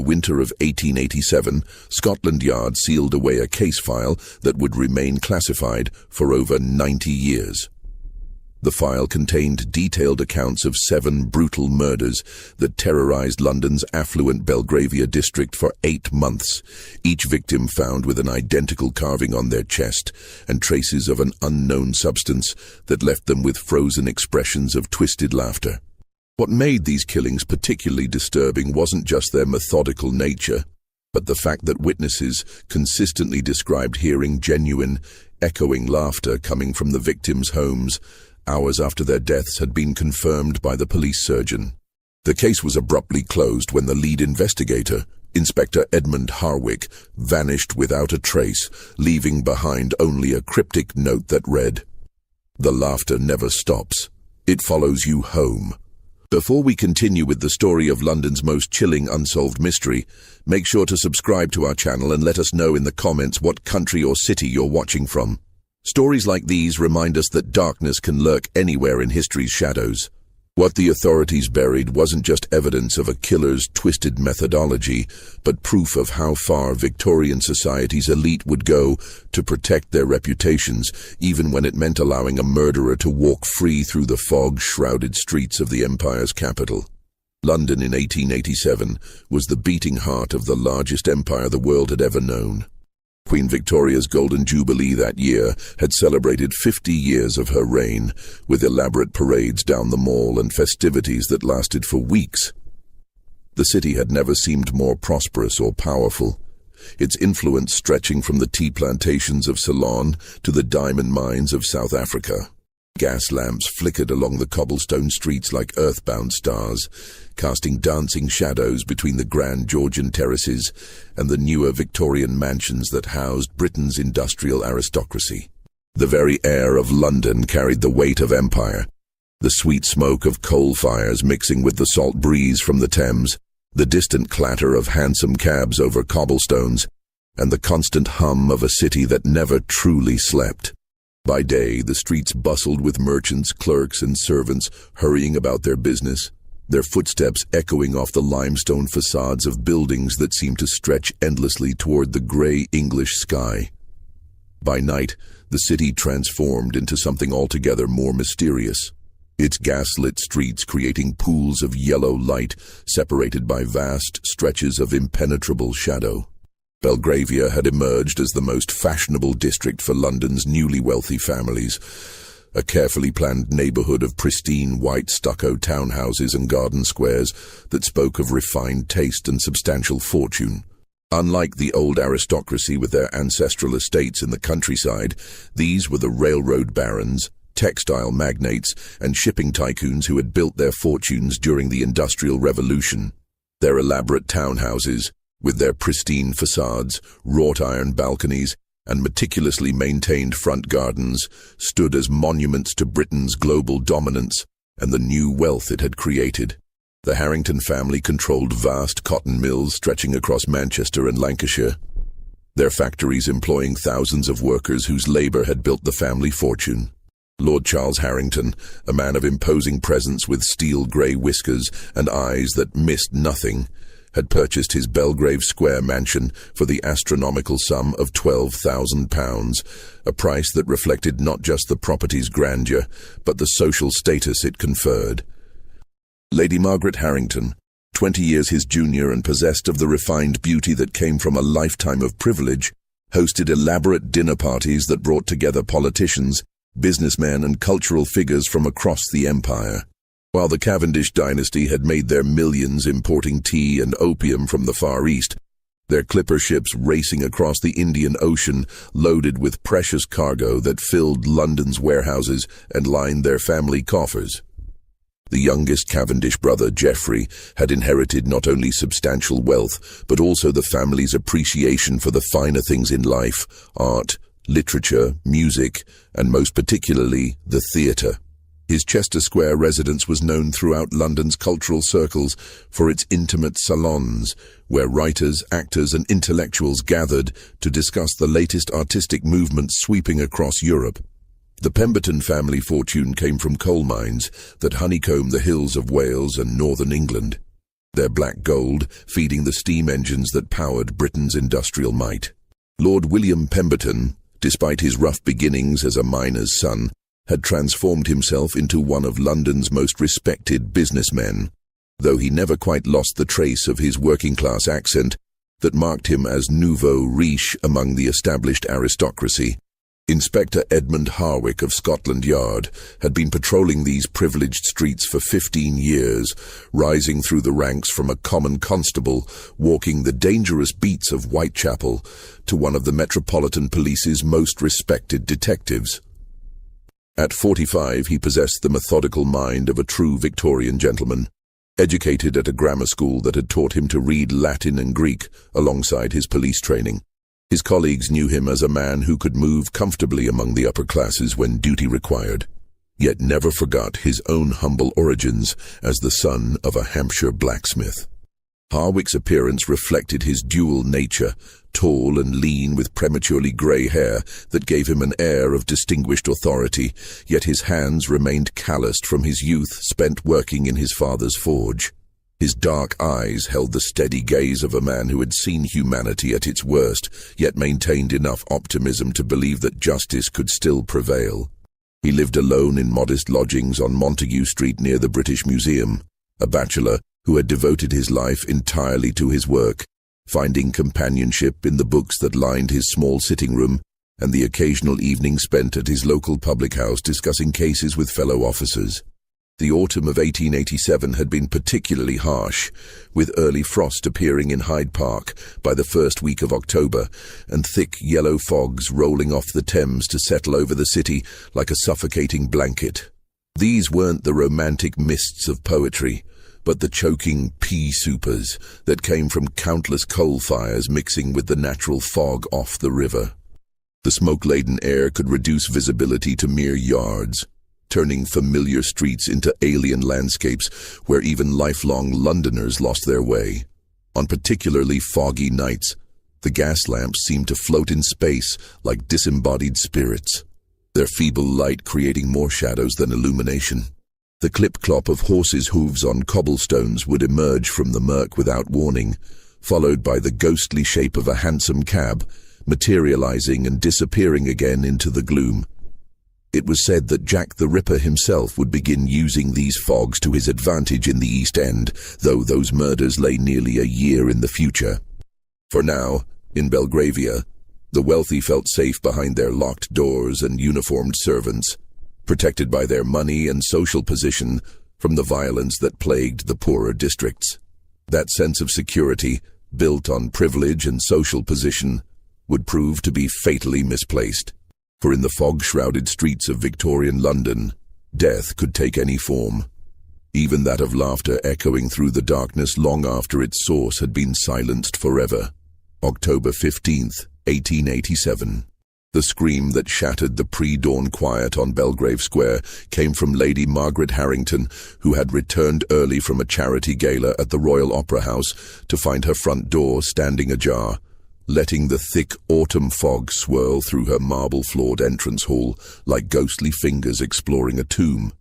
winter of 1887, Scotland Yard sealed away a case file that would remain classified for over 90 years. The file contained detailed accounts of 7 brutal murders that terrorized London's affluent Belgravia district for 8 months, each victim found with an identical carving on their chest and traces of an unknown substance that left them with frozen expressions of twisted laughter. What made these killings particularly disturbing wasn't just their methodical nature, but the fact that witnesses consistently described hearing genuine, echoing laughter coming from the victims' homes hours after their deaths had been confirmed by the police surgeon. The case was abruptly closed when the lead investigator, Inspector Edmund Harwick, vanished without a trace, leaving behind only a cryptic note that read, "The laughter never stops. It follows you home." Before we continue with the story of London's most chilling unsolved mystery, make sure to subscribe to our channel and let us know in the comments what country or city you're watching from. Stories like these remind us that darkness can lurk anywhere in history's shadows. What the authorities buried wasn't just evidence of a killer's twisted methodology, but proof of how far Victorian society's elite would go to protect their reputations, even when it meant allowing a murderer to walk free through the fog-shrouded streets of the empire's capital. London in 1887 was the beating heart of the largest empire the world had ever known. Queen Victoria's Golden Jubilee that year had celebrated 50 years of her reign, with elaborate parades down the Mall and festivities that lasted for weeks. The city had never seemed more prosperous or powerful, its influence stretching from the tea plantations of Ceylon to the diamond mines of South Africa. Gas lamps flickered along the cobblestone streets like earthbound stars, casting dancing shadows between the grand Georgian terraces and the newer Victorian mansions that housed Britain's industrial aristocracy. The very air of London carried the weight of empire, the sweet smoke of coal fires mixing with the salt breeze from the Thames, the distant clatter of hansom cabs over cobblestones, and the constant hum of a city that never truly slept. By day, the streets bustled with merchants, clerks, and servants hurrying about their business, their footsteps echoing off the limestone facades of buildings that seemed to stretch endlessly toward the grey English sky. By night, the city transformed into something altogether more mysterious, its gas-lit streets creating pools of yellow light separated by vast stretches of impenetrable shadow. Belgravia had emerged as the most fashionable district for London's newly wealthy families, a carefully planned neighbourhood of pristine white stucco townhouses and garden squares that spoke of refined taste and substantial fortune. Unlike the old aristocracy with their ancestral estates in the countryside, these were the railroad barons, textile magnates, and shipping tycoons who had built their fortunes during the Industrial Revolution. Their elaborate townhouses, with their pristine facades, wrought-iron balconies, and meticulously maintained front gardens, stood as monuments to Britain's global dominance and the new wealth it had created. The Harrington family controlled vast cotton mills stretching across Manchester and Lancashire, their factories employing thousands of workers whose labour had built the family fortune. Lord Charles Harrington, a man of imposing presence with steel-grey whiskers and eyes that missed nothing, had purchased his Belgrave Square mansion for the astronomical sum of £12,000, a price that reflected not just the property's grandeur, but the social status it conferred. Lady Margaret Harrington, 20 years his junior and possessed of the refined beauty that came from a lifetime of privilege, hosted elaborate dinner parties that brought together politicians, businessmen, and cultural figures from across the empire. While the Cavendish dynasty had made their millions importing tea and opium from the Far East, their clipper ships racing across the Indian Ocean loaded with precious cargo that filled London's warehouses and lined their family coffers. The youngest Cavendish brother, Geoffrey, had inherited not only substantial wealth, but also the family's appreciation for the finer things in life: art, literature, music, and most particularly, the theatre. His Chester Square residence was known throughout London's cultural circles for its intimate salons, where writers, actors, and intellectuals gathered to discuss the latest artistic movements sweeping across Europe. The Pemberton family fortune came from coal mines that honeycombed the hills of Wales and northern England. their black gold feeding the steam engines that powered Britain's industrial might. Lord William Pemberton, despite his rough beginnings as a miner's son, had transformed himself into one of London's most respected businessmen, though he never quite lost the trace of his working-class accent that marked him as nouveau riche among the established aristocracy. Inspector Edmund Harwick of Scotland Yard had been patrolling these privileged streets for 15 years, rising through the ranks from a common constable walking the dangerous beats of Whitechapel to one of the Metropolitan Police's most respected detectives. At 45, he possessed the methodical mind of a true Victorian gentleman, educated at a grammar school that had taught him to read Latin and Greek alongside his police training. His colleagues knew him as a man who could move comfortably among the upper classes when duty required, yet never forgot his own humble origins as the son of a Hampshire blacksmith. Harwick's appearance reflected his dual nature, tall and lean with prematurely grey hair that gave him an air of distinguished authority, yet his hands remained calloused from his youth spent working in his father's forge. His dark eyes held the steady gaze of a man who had seen humanity at its worst, yet maintained enough optimism to believe that justice could still prevail. He lived alone in modest lodgings on Montague Street near the British Museum, a bachelor who had devoted his life entirely to his work, finding companionship in the books that lined his small sitting room and the occasional evening spent at his local public house discussing cases with fellow officers. The autumn of 1887 had been particularly harsh, with early frost appearing in Hyde Park by the first week of October, and thick yellow fogs rolling off the Thames to settle over the city like a suffocating blanket. These weren't the romantic mists of poetry, but the choking pea-soupers that came from countless coal fires mixing with the natural fog off the river. The smoke-laden air could reduce visibility to mere yards, turning familiar streets into alien landscapes where even lifelong Londoners lost their way. On particularly foggy nights, the gas lamps seemed to float in space like disembodied spirits, their feeble light creating more shadows than illumination. The clip-clop of horses' hooves on cobblestones would emerge from the murk without warning, followed by the ghostly shape of a hansom cab, materializing and disappearing again into the gloom. It was said that Jack the Ripper himself would begin using these fogs to his advantage in the East End, though those murders lay nearly a year in the future. For now, in Belgravia, the wealthy felt safe behind their locked doors and uniformed servants, protected by their money and social position from the violence that plagued the poorer districts. That sense of security, built on privilege and social position, would prove to be fatally misplaced. For in the fog-shrouded streets of Victorian London, death could take any form, even that of laughter echoing through the darkness long after its source had been silenced forever. October 15th, 1887. The scream that shattered the pre-dawn quiet on Belgrave Square came from Lady Margaret Harrington, who had returned early from a charity gala at the Royal Opera House to find her front door standing ajar, letting the thick autumn fog swirl through her marble-floored entrance hall like ghostly fingers exploring a tomb.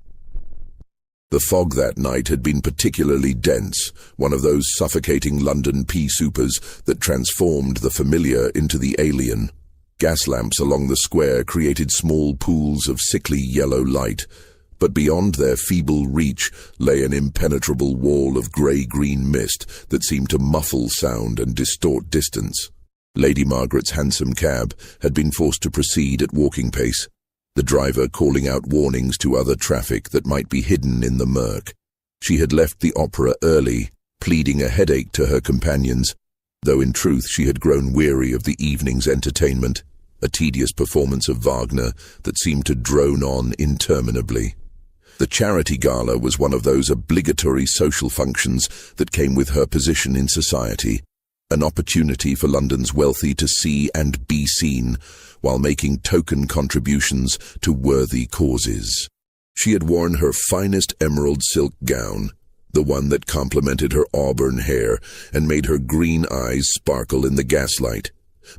The fog that night had been particularly dense, one of those suffocating London pea-soupers that transformed the familiar into the alien. Gas lamps along the square created small pools of sickly yellow light, but beyond their feeble reach lay an impenetrable wall of grey-green mist that seemed to muffle sound and distort distance. Lady Margaret's hansom cab had been forced to proceed at walking pace, the driver calling out warnings to other traffic that might be hidden in the murk. She had left the opera early, pleading a headache to her companions, though in truth she had grown weary of the evening's entertainment, a tedious performance of Wagner that seemed to drone on interminably. The charity gala was one of those obligatory social functions that came with her position in society, an opportunity for London's wealthy to see and be seen while making token contributions to worthy causes. She had worn her finest emerald silk gown, the one that complemented her auburn hair and made her green eyes sparkle in the gaslight.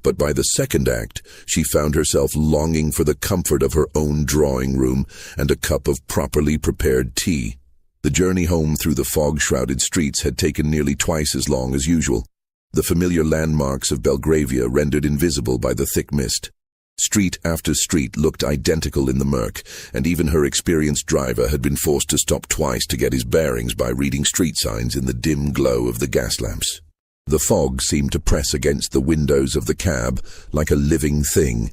But by the second act, she found herself longing for the comfort of her own drawing room and a cup of properly prepared tea. The journey home through the fog-shrouded streets had taken nearly twice as long as usual, the familiar landmarks of Belgravia rendered invisible by the thick mist. Street after street looked identical in the murk, and even her experienced driver had been forced to stop twice to get his bearings by reading street signs in the dim glow of the gas lamps. The fog seemed to press against the windows of the cab like a living thing,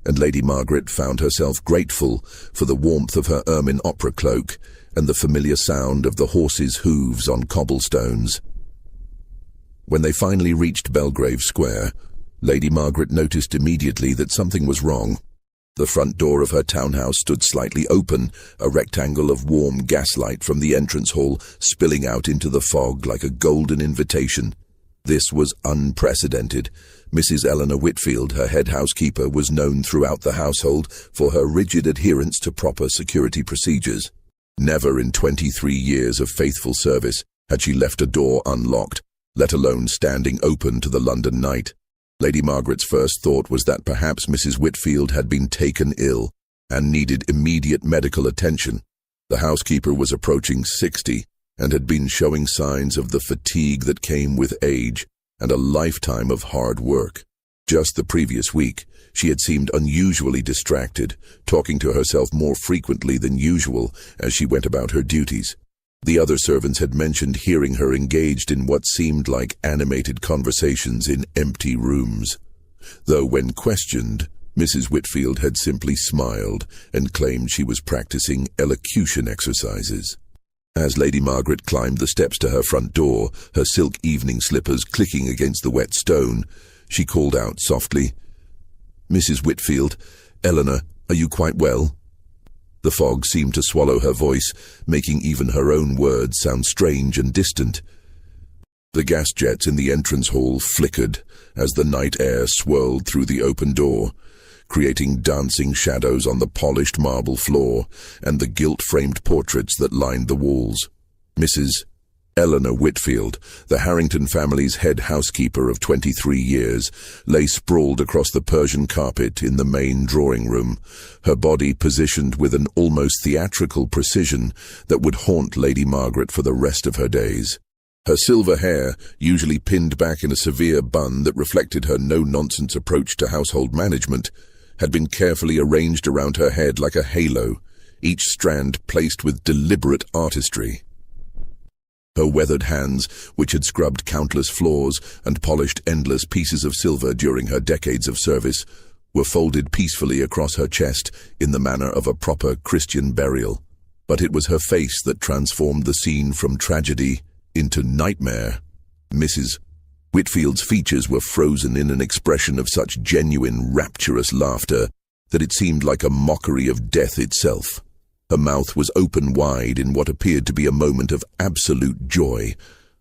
and Lady Margaret found herself grateful for the warmth of her ermine opera cloak and the familiar sound of the horses' hooves on cobblestones. When they finally reached Belgrave Square, Lady Margaret noticed immediately that something was wrong. The front door of her townhouse stood slightly open, a rectangle of warm gaslight from the entrance hall spilling out into the fog like a golden invitation. This was unprecedented. Mrs. Eleanor Whitfield, her head housekeeper, was known throughout the household for her rigid adherence to proper security procedures. Never in 23 years of faithful service had she left a door unlocked, let alone standing open to the London night. Lady Margaret's first thought was that perhaps Mrs. Whitfield had been taken ill and needed immediate medical attention. The housekeeper was approaching 60 and had been showing signs of the fatigue that came with age and a lifetime of hard work. Just the previous week, she had seemed unusually distracted, talking to herself more frequently than usual as she went about her duties. The other servants had mentioned hearing her engaged in what seemed like animated conversations in empty rooms, though when questioned, Mrs. Whitfield had simply smiled and claimed she was practicing elocution exercises. As Lady Margaret climbed the steps to her front door, her silk evening slippers clicking against the wet stone, she called out softly, "Mrs. Whitfield, Eleanor, are you quite well?" The fog seemed to swallow her voice, making even her own words sound strange and distant. The gas jets in the entrance hall flickered as the night air swirled through the open door, creating dancing shadows on the polished marble floor and the gilt-framed portraits that lined the walls. Mrs. Eleanor Whitfield, the Harrington family's head housekeeper of 23 years, lay sprawled across the Persian carpet in the main drawing room, her body positioned with an almost theatrical precision that would haunt Lady Margaret for the rest of her days. Her silver hair, usually pinned back in a severe bun that reflected her no-nonsense approach to household management, had been carefully arranged around her head like a halo, each strand placed with deliberate artistry. Her weathered hands, which had scrubbed countless floors and polished endless pieces of silver during her decades of service, were folded peacefully across her chest in the manner of a proper Christian burial. But it was her face that transformed the scene from tragedy into nightmare. Mrs. Whitfield's features were frozen in an expression of such genuine, rapturous laughter that it seemed like a mockery of death itself. Her mouth was open wide in what appeared to be a moment of absolute joy,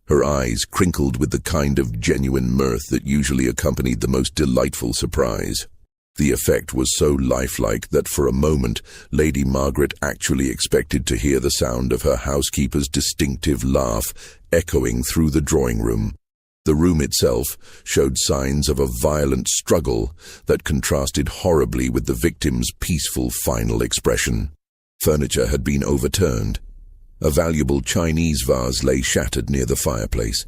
her eyes crinkled with the kind of genuine mirth that usually accompanied the most delightful surprise. The effect was so lifelike that for a moment Lady Margaret actually expected to hear the sound of her housekeeper's distinctive laugh echoing through the drawing room. The room itself showed signs of a violent struggle that contrasted horribly with the victim's peaceful final expression. Furniture had been overturned. A valuable Chinese vase lay shattered near the fireplace,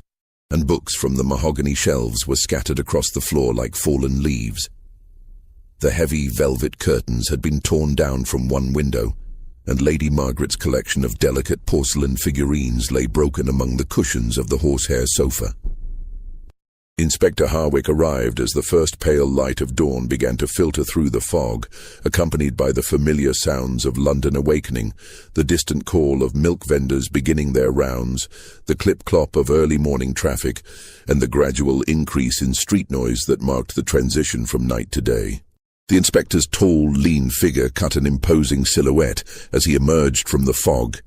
and books from the mahogany shelves were scattered across the floor like fallen leaves. The heavy velvet curtains had been torn down from one window, and Lady Margaret's collection of delicate porcelain figurines lay broken among the cushions of the horsehair sofa. Inspector Harwick arrived as the first pale light of dawn began to filter through the fog, accompanied by the familiar sounds of London awakening, the distant call of milk vendors beginning their rounds, the clip-clop of early morning traffic, and the gradual increase in street noise that marked the transition from night to day. The inspector's tall, lean figure cut an imposing silhouette as he emerged from the fog,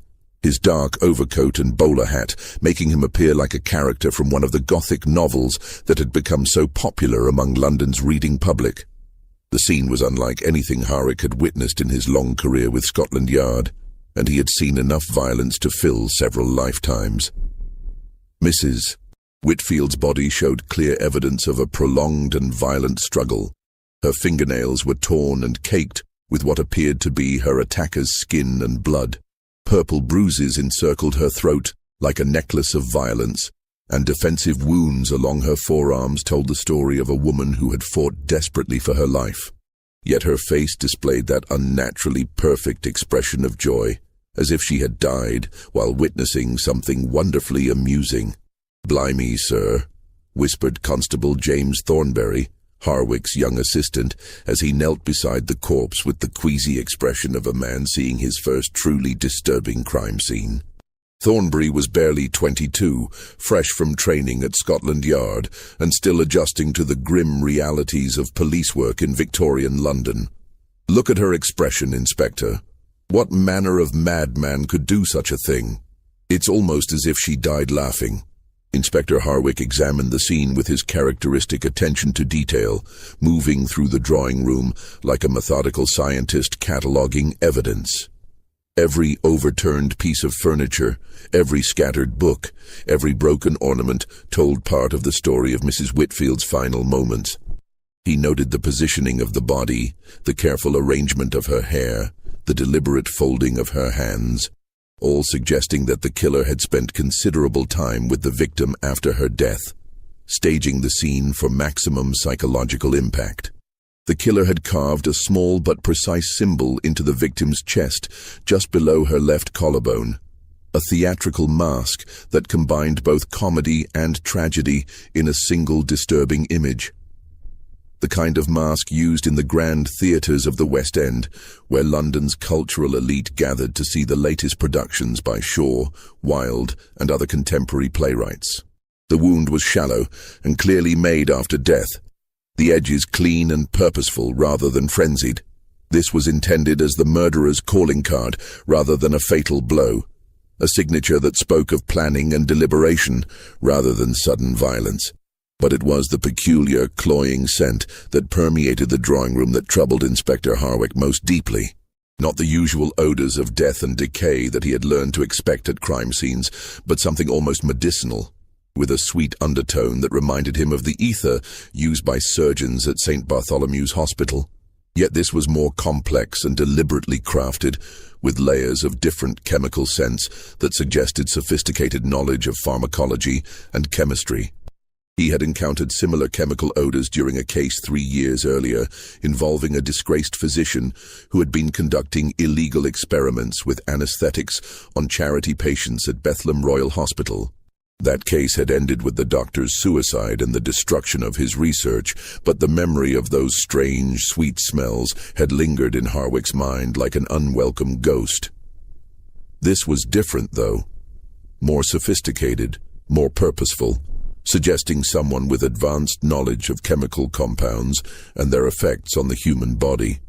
his dark overcoat and bowler hat making him appear like a character from one of the Gothic novels that had become so popular among London's reading public. The scene was unlike anything Harwick had witnessed in his long career with Scotland Yard, and he had seen enough violence to fill several lifetimes. Mrs. Whitfield's body showed clear evidence of a prolonged and violent struggle. Her fingernails were torn and caked with what appeared to be her attacker's skin and blood. Purple bruises encircled her throat like a necklace of violence, and defensive wounds along her forearms told the story of a woman who had fought desperately for her life. Yet her face displayed that unnaturally perfect expression of joy, as if she had died while witnessing something wonderfully amusing. "Blimey, sir," whispered Constable James Thornberry, Harwick's young assistant, as he knelt beside the corpse with the queasy expression of a man seeing his first truly disturbing crime scene. Thornberry was barely 22, fresh from training at Scotland Yard, and still adjusting to the grim realities of police work in Victorian London. "Look at her expression, Inspector. What manner of madman could do such a thing? It's almost as if she died laughing." Inspector Harwick examined the scene with his characteristic attention to detail, moving through the drawing room like a methodical scientist cataloguing evidence. Every overturned piece of furniture, every scattered book, every broken ornament told part of the story of Mrs. Whitfield's final moments. He noted the positioning of the body, the careful arrangement of her hair, the deliberate folding of her hands, all suggesting that the killer had spent considerable time with the victim after her death, staging the scene for maximum psychological impact. The killer had carved a small but precise symbol into the victim's chest, just below her left collarbone, a theatrical mask that combined both comedy and tragedy in a single disturbing image. The kind of mask used in the grand theatres of the West End, where London's cultural elite gathered to see the latest productions by Shaw, Wilde, and other contemporary playwrights. The wound was shallow and clearly made after death, the edges clean and purposeful rather than frenzied. This was intended as the murderer's calling card rather than a fatal blow, a signature that spoke of planning and deliberation rather than sudden violence. But it was the peculiar, cloying scent that permeated the drawing room that troubled Inspector Harwick most deeply. Not the usual odors of death and decay that he had learned to expect at crime scenes, but something almost medicinal, with a sweet undertone that reminded him of the ether used by surgeons at St. Bartholomew's Hospital. Yet this was more complex and deliberately crafted, with layers of different chemical scents that suggested sophisticated knowledge of pharmacology and chemistry. He had encountered similar chemical odors during a case 3 years earlier involving a disgraced physician who had been conducting illegal experiments with anesthetics on charity patients at Bethlehem Royal Hospital. That case had ended with the doctor's suicide and the destruction of his research, but the memory of those strange, sweet smells had lingered in Harwick's mind like an unwelcome ghost. This was different, though. More sophisticated, more purposeful, suggesting someone with advanced knowledge of chemical compounds and their effects on the human body.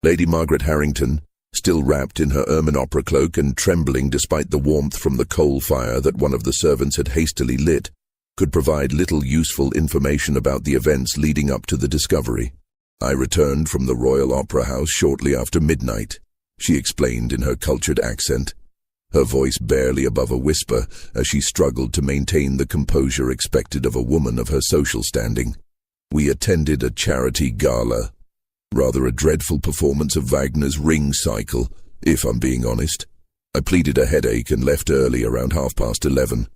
Lady Margaret Harrington, still wrapped in her ermine opera cloak and trembling despite the warmth from the coal fire that one of the servants had hastily lit, could provide little useful information about the events leading up to the discovery. "I returned from the Royal Opera House shortly after midnight," she explained in her cultured accent, her voice barely above a whisper as she struggled to maintain the composure expected of a woman of her social standing. "We attended a charity gala. Rather a dreadful performance of Wagner's Ring Cycle, if I'm being honest. I pleaded a headache and left early around 11:30.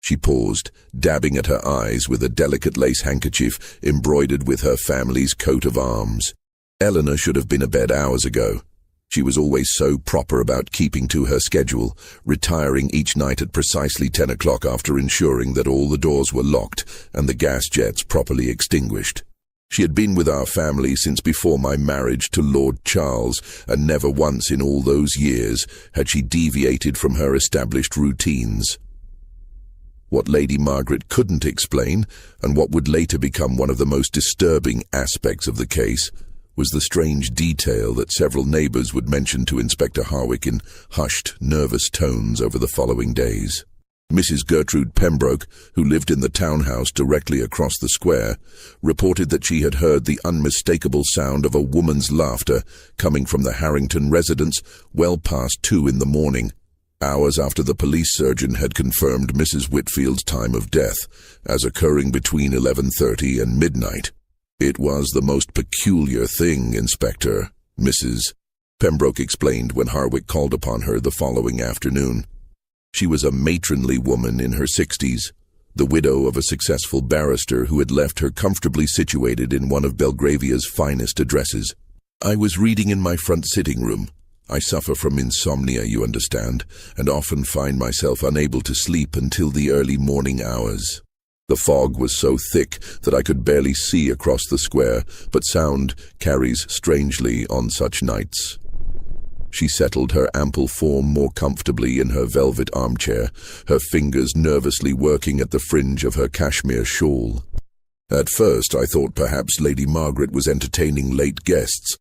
She paused, dabbing at her eyes with a delicate lace handkerchief embroidered with her family's coat of arms. "Eleanor should have been abed hours ago. She was always so proper about keeping to her schedule, retiring each night at precisely 10 o'clock after ensuring that all the doors were locked and the gas jets properly extinguished. She had been with our family since before my marriage to Lord Charles, and never once in all those years had she deviated from her established routines." What Lady Margaret couldn't explain, and what would later become one of the most disturbing aspects of the case, was the strange detail that several neighbours would mention to Inspector Harwick in hushed, nervous tones over the following days. Mrs. Gertrude Pembroke, who lived in the townhouse directly across the square, reported that she had heard the unmistakable sound of a woman's laughter coming from the Harrington residence well past 2 in the morning, hours after the police surgeon had confirmed Mrs. Whitfield's time of death as occurring between 11:30 and midnight. "It was the most peculiar thing, Inspector," Mrs. Pembroke explained when Harwick called upon her the following afternoon. She was a matronly woman in her 60s, the widow of a successful barrister who had left her comfortably situated in one of Belgravia's finest addresses. "I was reading in my front sitting room. I suffer from insomnia, you understand, and often find myself unable to sleep until the early morning hours. The fog was so thick that I could barely see across the square, but sound carries strangely on such nights." She settled her ample form more comfortably in her velvet armchair, her fingers nervously working at the fringe of her cashmere shawl. "At first I thought perhaps Lady Margaret was entertaining late guests.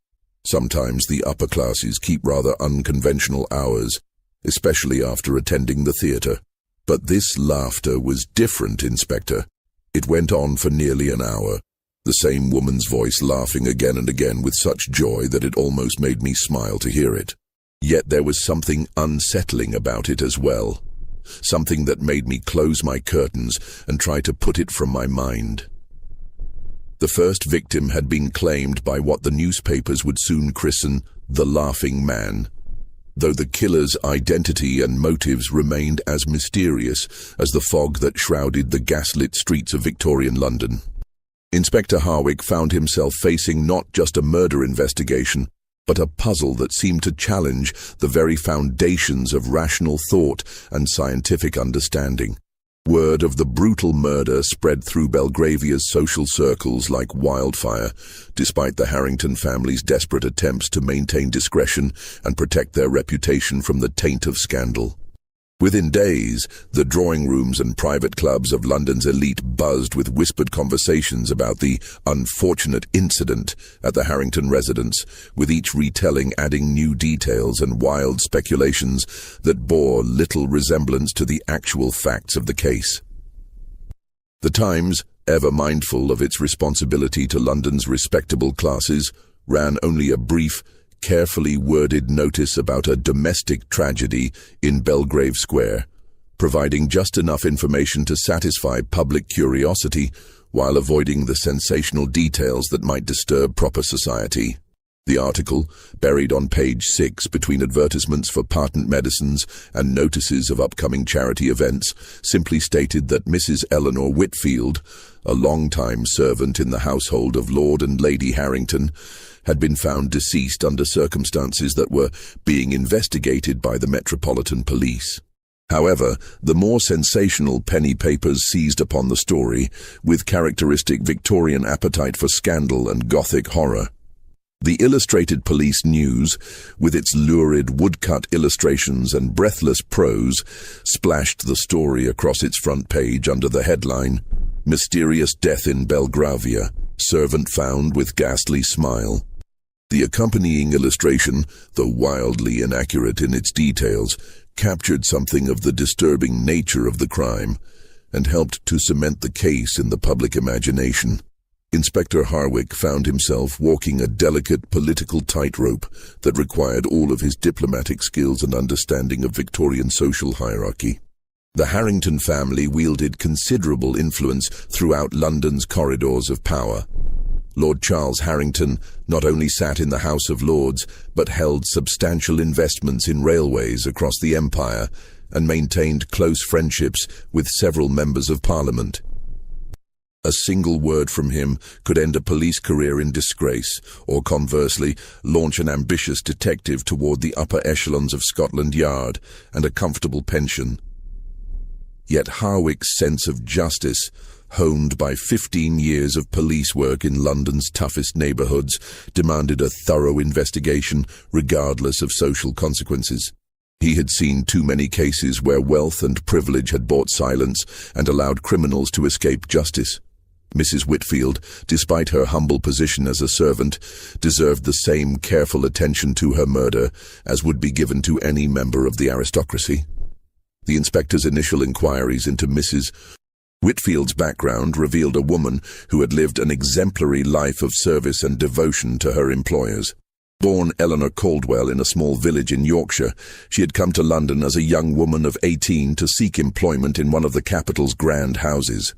Sometimes the upper classes keep rather unconventional hours, especially after attending the theatre. But this laughter was different, Inspector. It went on for nearly an hour, the same woman's voice laughing again and again with such joy that it almost made me smile to hear it. Yet there was something unsettling about it as well, something that made me close my curtains and try to put it from my mind. The first victim had been claimed by what the newspapers would soon christen the Laughing Man, though the killer's identity and motives remained as mysterious as the fog that shrouded the gaslit streets of Victorian London. Inspector Harwick found himself facing not just a murder investigation, but a puzzle that seemed to challenge the very foundations of rational thought and scientific understanding. Word of the brutal murder spread through Belgravia's social circles like wildfire, despite the Harrington family's desperate attempts to maintain discretion and protect their reputation from the taint of scandal. Within days, the drawing rooms and private clubs of London's elite buzzed with whispered conversations about the unfortunate incident at the Harrington residence, with each retelling adding new details and wild speculations that bore little resemblance to the actual facts of the case. The Times, ever mindful of its responsibility to London's respectable classes, ran only a brief, carefully worded notice about a domestic tragedy in Belgrave Square, providing just enough information to satisfy public curiosity while avoiding the sensational details that might disturb proper society. The article, buried on page 6 between advertisements for patent medicines and notices of upcoming charity events, simply stated that Mrs. Eleanor Whitfield, a long-time servant in the household of Lord and Lady Harrington, had been found deceased under circumstances that were being investigated by the Metropolitan Police. However, the more sensational penny papers seized upon the story, with characteristic Victorian appetite for scandal and Gothic horror. The Illustrated Police News, with its lurid woodcut illustrations and breathless prose, splashed the story across its front page under the headline, "Mysterious Death in Belgravia, Servant Found with Ghastly Smile." The accompanying illustration, though wildly inaccurate in its details, captured something of the disturbing nature of the crime and helped to cement the case in the public imagination. Inspector Harwick found himself walking a delicate political tightrope that required all of his diplomatic skills and understanding of Victorian social hierarchy. The Harrington family wielded considerable influence throughout London's corridors of power. Lord Charles Harrington not only sat in the House of Lords, but held substantial investments in railways across the empire and maintained close friendships with several members of Parliament. A single word from him could end a police career in disgrace, or conversely, launch an ambitious detective toward the upper echelons of Scotland Yard and a comfortable pension. Yet Harwick's sense of justice, honed by 15 years of police work in London's toughest neighbourhoods, demanded a thorough investigation regardless of social consequences. He had seen too many cases where wealth and privilege had bought silence and allowed criminals to escape justice. Mrs. Whitfield, despite her humble position as a servant, deserved the same careful attention to her murder as would be given to any member of the aristocracy. The inspector's initial inquiries into Mrs. Whitfield's background revealed a woman who had lived an exemplary life of service and devotion to her employers. Born Eleanor Caldwell in a small village in Yorkshire, she had come to London as a young woman of 18 to seek employment in one of the capital's grand houses.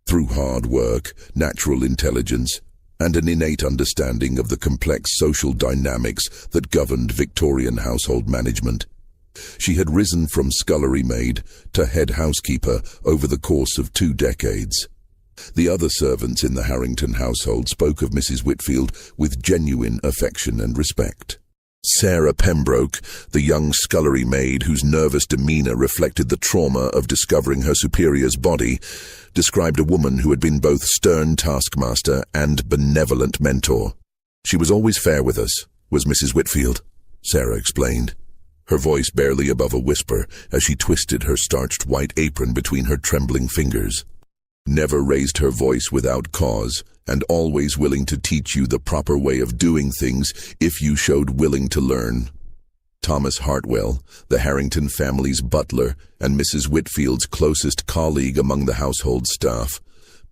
Through hard work, natural intelligence, and an innate understanding of the complex social dynamics that governed Victorian household management. She had risen from scullery maid to head housekeeper over the course of 2 decades. The other servants in the Harrington household spoke of Mrs. Whitfield with genuine affection and respect. Sarah Pembroke, the young scullery maid whose nervous demeanor reflected the trauma of discovering her superior's body, described a woman who had been both stern taskmaster and benevolent mentor. "She was always fair with us, was Mrs. Whitfield," Sarah explained, her voice barely above a whisper as she twisted her starched white apron between her trembling fingers. "Never raised her voice without cause, and always willing to teach you the proper way of doing things if you showed willing to learn." Thomas Hartwell, the Harrington family's butler and Mrs. Whitfield's closest colleague among the household staff,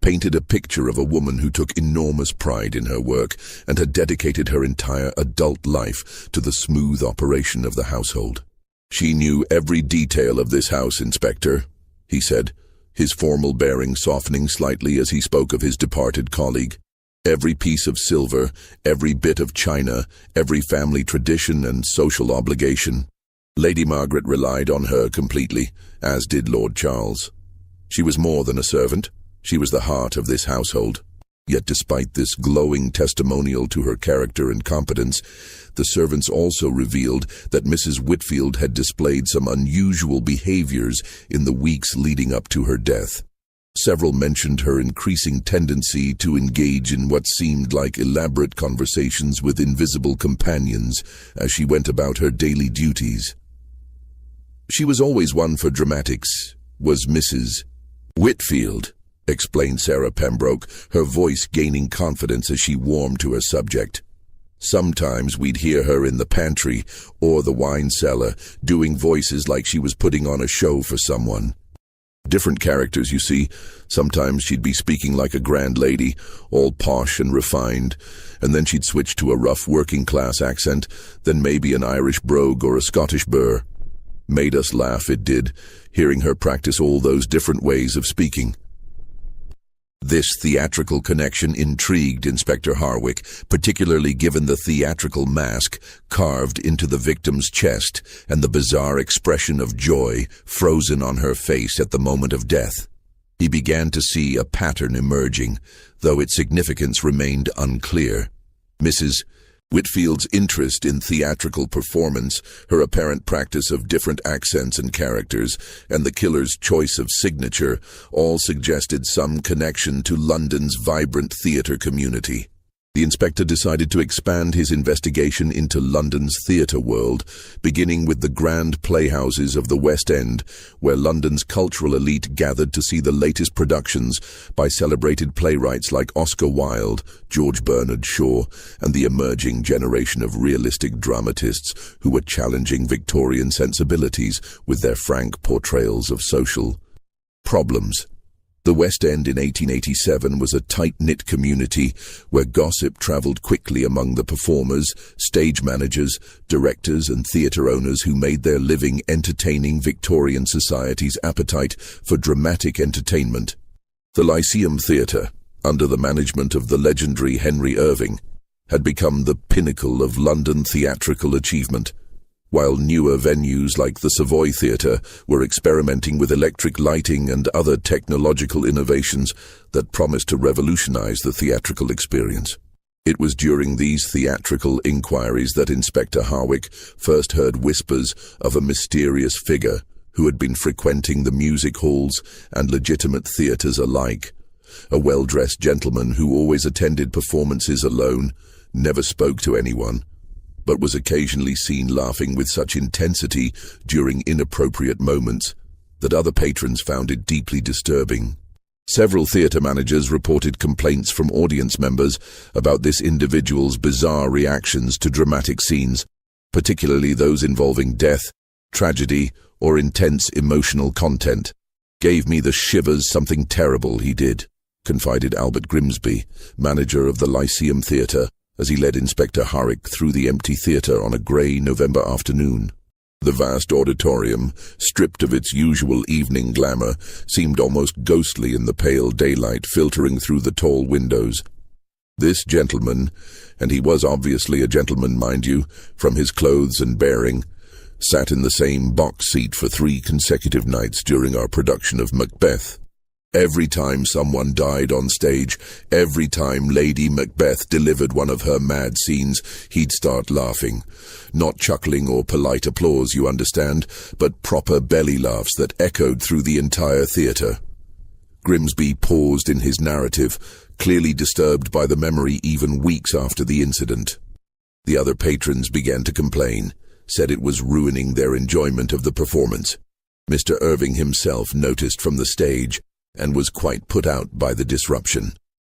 painted a picture of a woman who took enormous pride in her work and had dedicated her entire adult life to the smooth operation of the household. "She knew every detail of this house, Inspector," he said, his formal bearing softening slightly as he spoke of his departed colleague. "Every piece of silver, every bit of china, every family tradition and social obligation. Lady Margaret relied on her completely, as did Lord Charles. She was more than a servant. She was the heart of this household." Yet despite this glowing testimonial to her character and competence, the servants also revealed that Mrs. Whitfield had displayed some unusual behaviors in the weeks leading up to her death. Several mentioned her increasing tendency to engage in what seemed like elaborate conversations with invisible companions as she went about her daily duties. "She was always one for dramatics, was Mrs. Whitfield," explained Sarah Pembroke, her voice gaining confidence as she warmed to her subject. "Sometimes we'd hear her in the pantry or the wine cellar, doing voices like she was putting on a show for someone. Different characters, you see. Sometimes she'd be speaking like a grand lady, all posh and refined, and then she'd switch to a rough working-class accent, then maybe an Irish brogue or a Scottish burr. Made us laugh, it did, hearing her practice all those different ways of speaking." This theatrical connection intrigued Inspector Harwick, particularly given the theatrical mask carved into the victim's chest and the bizarre expression of joy frozen on her face at the moment of death. He began to see a pattern emerging, though its significance remained unclear. Mrs. Whitfield's interest in theatrical performance, her apparent practice of different accents and characters, and the killer's choice of signature all suggested some connection to London's vibrant theatre community. The inspector decided to expand his investigation into London's theatre world, beginning with the grand playhouses of the West End, where London's cultural elite gathered to see the latest productions by celebrated playwrights like Oscar Wilde, George Bernard Shaw, and the emerging generation of realistic dramatists who were challenging Victorian sensibilities with their frank portrayals of social problems. The West End in 1887 was a tight-knit community where gossip travelled quickly among the performers, stage managers, directors and theatre owners who made their living entertaining Victorian society's appetite for dramatic entertainment. The Lyceum Theatre, under the management of the legendary Henry Irving, had become the pinnacle of London theatrical achievement, while newer venues like the Savoy Theatre were experimenting with electric lighting and other technological innovations that promised to revolutionize the theatrical experience. It was during these theatrical inquiries that Inspector Harwick first heard whispers of a mysterious figure who had been frequenting the music halls and legitimate theatres alike. A well-dressed gentleman who always attended performances alone, never spoke to anyone, but was occasionally seen laughing with such intensity during inappropriate moments that other patrons found it deeply disturbing. Several theatre managers reported complaints from audience members about this individual's bizarre reactions to dramatic scenes, particularly those involving death, tragedy, or intense emotional content. "Gave me the shivers, something terrible he did," confided Albert Grimsby, manager of the Lyceum Theatre, as he led Inspector Harwick through the empty theatre on a grey November afternoon. The vast auditorium, stripped of its usual evening glamour, seemed almost ghostly in the pale daylight filtering through the tall windows. This gentleman, and he was obviously a gentleman, mind you, from his clothes and bearing, sat in the same box seat for 3 consecutive nights during our production of Macbeth. Every time someone died on stage, every time Lady Macbeth delivered one of her mad scenes, he'd start laughing. Not chuckling or polite applause, you understand, but proper belly laughs that echoed through the entire theatre. Grimsby paused in his narrative, clearly disturbed by the memory even weeks after the incident. The other patrons began to complain, said it was ruining their enjoyment of the performance. Mr. Irving himself noticed from the stage and was quite put out by the disruption.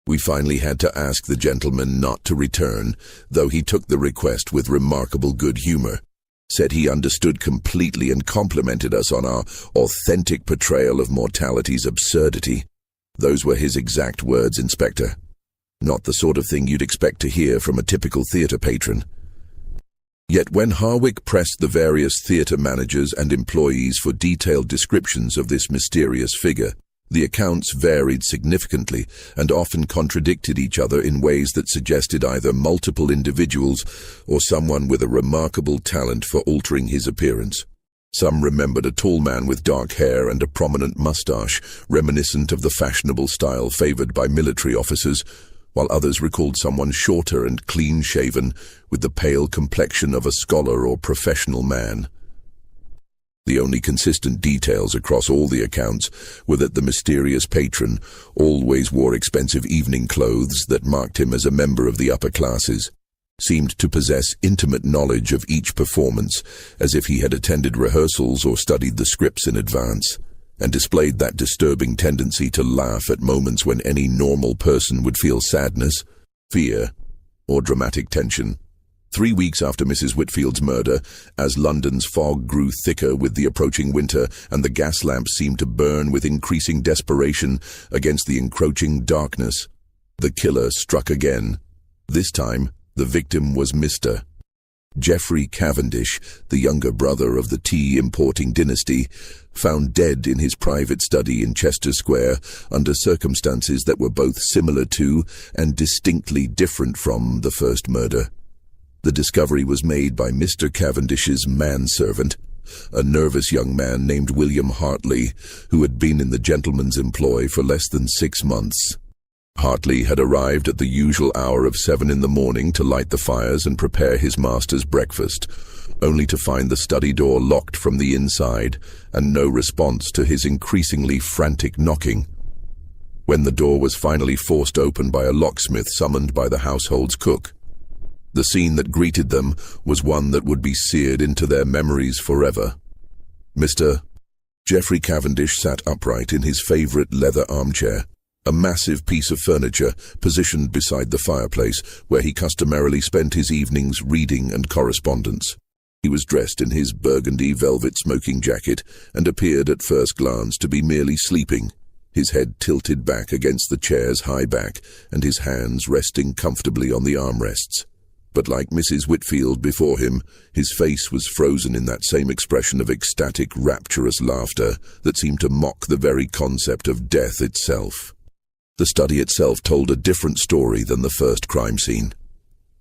We finally had to ask the gentleman not to return, though he took the request with remarkable good humor, said he understood completely and complimented us on our authentic portrayal of mortality's absurdity. Those were his exact words, Inspector. Not the sort of thing you'd expect to hear from a typical theatre patron. Yet when Harwick pressed the various theatre managers and employees for detailed descriptions of this mysterious figure, the accounts varied significantly and often contradicted each other in ways that suggested either multiple individuals or someone with a remarkable talent for altering his appearance. Some remembered a tall man with dark hair and a prominent moustache, reminiscent of the fashionable style favored by military officers, while others recalled someone shorter and clean-shaven, with the pale complexion of a scholar or professional man. The only consistent details across all the accounts were that the mysterious patron always wore expensive evening clothes that marked him as a member of the upper classes, seemed to possess intimate knowledge of each performance, as if he had attended rehearsals or studied the scripts in advance, and displayed that disturbing tendency to laugh at moments when any normal person would feel sadness, fear, or dramatic tension. 3 weeks after Mrs. Whitfield's murder, as London's fog grew thicker with the approaching winter and the gas lamps seemed to burn with increasing desperation against the encroaching darkness, the killer struck again. This time, the victim was Mr. Geoffrey Cavendish, the younger brother of the tea-importing dynasty, found dead in his private study in Chester Square under circumstances that were both similar to and distinctly different from the first murder. The discovery was made by Mr. Cavendish's manservant, a nervous young man named William Hartley, who had been in the gentleman's employ for less than 6 months. Hartley had arrived at the usual hour of 7 in the morning to light the fires and prepare his master's breakfast, only to find the study door locked from the inside and no response to his increasingly frantic knocking. When the door was finally forced open by a locksmith summoned by the household's cook, the scene that greeted them was one that would be seared into their memories forever. Mr. Geoffrey Cavendish sat upright in his favorite leather armchair, a massive piece of furniture positioned beside the fireplace where he customarily spent his evenings reading and correspondence. He was dressed in his burgundy velvet smoking jacket and appeared at first glance to be merely sleeping, his head tilted back against the chair's high back and his hands resting comfortably on the armrests. But like Mrs. Whitfield before him, his face was frozen in that same expression of ecstatic, rapturous laughter that seemed to mock the very concept of death itself. The study itself told a different story than the first crime scene.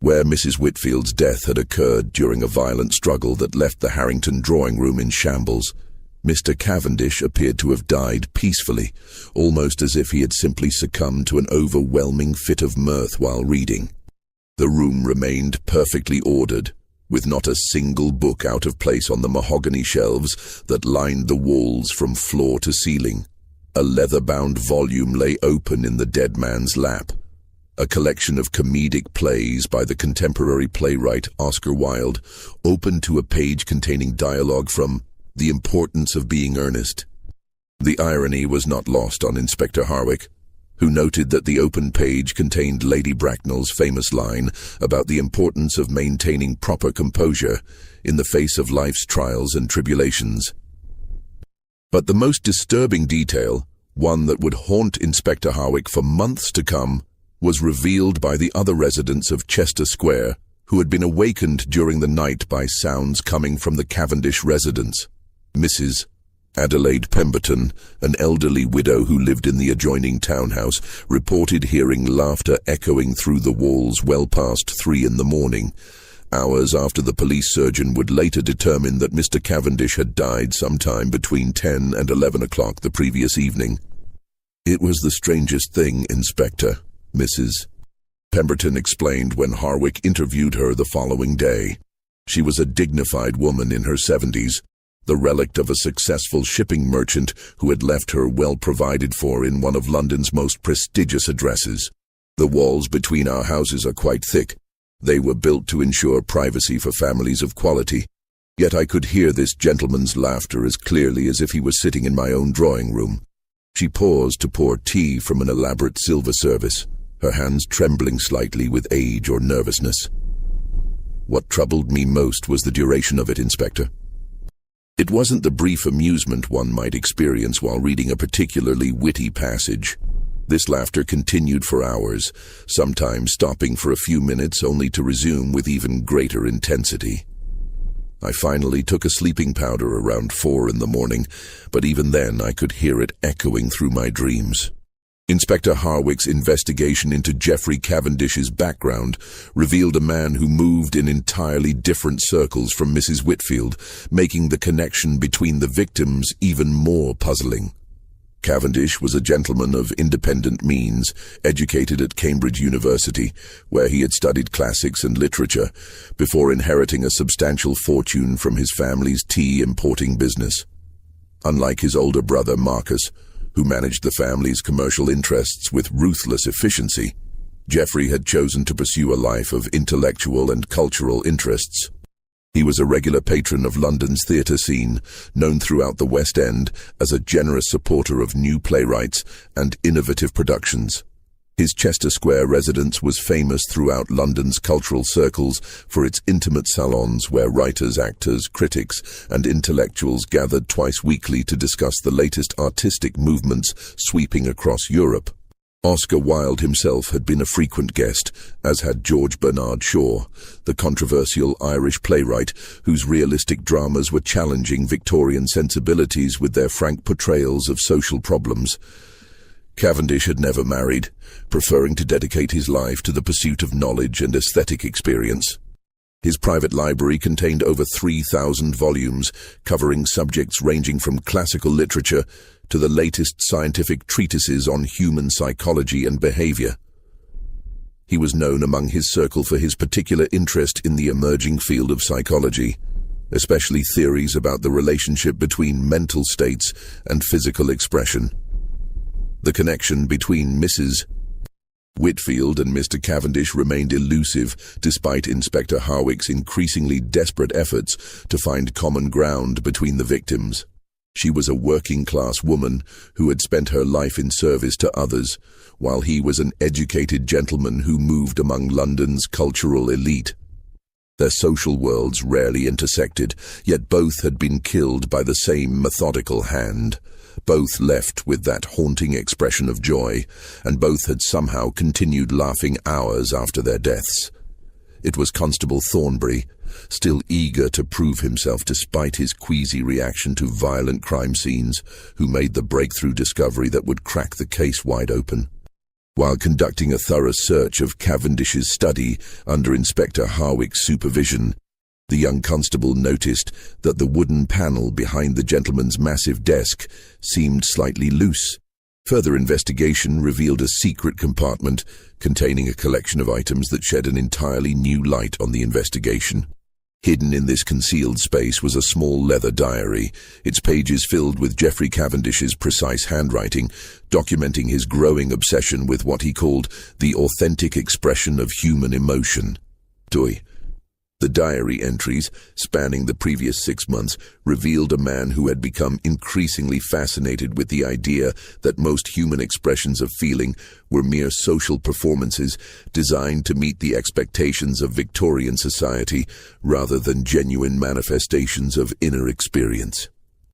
Where Mrs. Whitfield's death had occurred during a violent struggle that left the Harrington drawing room in shambles, Mr. Cavendish appeared to have died peacefully, almost as if he had simply succumbed to an overwhelming fit of mirth while reading. The room remained perfectly ordered, with not a single book out of place on the mahogany shelves that lined the walls from floor to ceiling. A leather-bound volume lay open in the dead man's lap, a collection of comedic plays by the contemporary playwright Oscar Wilde, open to a page containing dialogue from The Importance of Being Earnest. The irony was not lost on Inspector Harwick, who noted that the open page contained Lady Bracknell's famous line about the importance of maintaining proper composure in the face of life's trials and tribulations. But the most disturbing detail, one that would haunt Inspector Harwick for months to come, was revealed by the other residents of Chester Square, who had been awakened during the night by sounds coming from the Cavendish residence. Mrs. Adelaide Pemberton, an elderly widow who lived in the adjoining townhouse, reported hearing laughter echoing through the walls well past 3 in the morning, hours after the police surgeon would later determine that Mr. Cavendish had died sometime between 10 and 11 o'clock the previous evening. "It was the strangest thing, Inspector," Mrs. Pemberton explained when Harwick interviewed her the following day. She was a dignified woman in her 70s, the relict of a successful shipping merchant who had left her well provided for in one of London's most prestigious addresses. "The walls between our houses are quite thick. They were built to ensure privacy for families of quality. Yet I could hear this gentleman's laughter as clearly as if he was sitting in my own drawing room." She paused to pour tea from an elaborate silver service, her hands trembling slightly with age or nervousness. "What troubled me most was the duration of it, Inspector. It wasn't the brief amusement one might experience while reading a particularly witty passage. This laughter continued for hours, sometimes stopping for a few minutes only to resume with even greater intensity. I finally took a sleeping powder around 4 in the morning, but even then I could hear it echoing through my dreams." Inspector Harwick's investigation into Geoffrey Cavendish's background revealed a man who moved in entirely different circles from Mrs. Whitfield, making the connection between the victims even more puzzling. Cavendish was a gentleman of independent means, educated at Cambridge University, where he had studied classics and literature, before inheriting a substantial fortune from his family's tea importing business. Unlike his older brother Marcus, who managed the family's commercial interests with ruthless efficiency, Geoffrey had chosen to pursue a life of intellectual and cultural interests. He was a regular patron of London's theatre scene, known throughout the West End as a generous supporter of new playwrights and innovative productions. His Chester Square residence was famous throughout London's cultural circles for its intimate salons where writers, actors, critics, and intellectuals gathered twice weekly to discuss the latest artistic movements sweeping across Europe. Oscar Wilde himself had been a frequent guest, as had George Bernard Shaw, the controversial Irish playwright whose realistic dramas were challenging Victorian sensibilities with their frank portrayals of social problems. Cavendish had never married, preferring to dedicate his life to the pursuit of knowledge and aesthetic experience. His private library contained over 3,000 volumes, covering subjects ranging from classical literature to the latest scientific treatises on human psychology and behavior. He was known among his circle for his particular interest in the emerging field of psychology, especially theories about the relationship between mental states and physical expression. The connection between Mrs. Whitfield and Mr. Cavendish remained elusive despite Inspector Harwick's increasingly desperate efforts to find common ground between the victims. She was a working-class woman who had spent her life in service to others, while he was an educated gentleman who moved among London's cultural elite. Their social worlds rarely intersected, yet both had been killed by the same methodical hand. Both left with that haunting expression of joy, and both had somehow continued laughing hours after their deaths. It was Constable Thornbury, still eager to prove himself despite his queasy reaction to violent crime scenes, who made the breakthrough discovery that would crack the case wide open. While conducting a thorough search of Cavendish's study under Inspector Harwick's supervision, the young constable noticed that the wooden panel behind the gentleman's massive desk seemed slightly loose. Further investigation revealed a secret compartment containing a collection of items that shed an entirely new light on the investigation. Hidden in this concealed space was a small leather diary, its pages filled with Geoffrey Cavendish's precise handwriting, documenting his growing obsession with what he called the authentic expression of human emotion. The diary entries, spanning the previous 6 months, revealed a man who had become increasingly fascinated with the idea that most human expressions of feeling were mere social performances designed to meet the expectations of Victorian society rather than genuine manifestations of inner experience.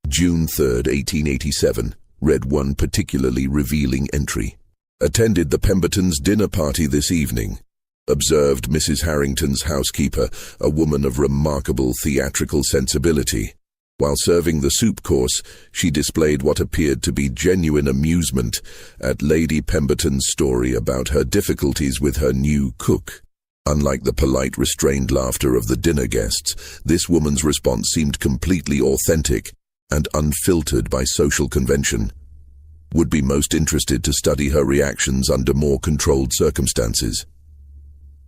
June 3, 1887, read one particularly revealing entry. Attended the Pembertons' dinner party this evening. Observed Mrs. Harrington's housekeeper, a woman of remarkable theatrical sensibility. While serving the soup course, she displayed what appeared to be genuine amusement at Lady Pemberton's story about her difficulties with her new cook. Unlike the polite, restrained laughter of the dinner guests, this woman's response seemed completely authentic and unfiltered by social convention. Would be most interested to study her reactions under more controlled circumstances.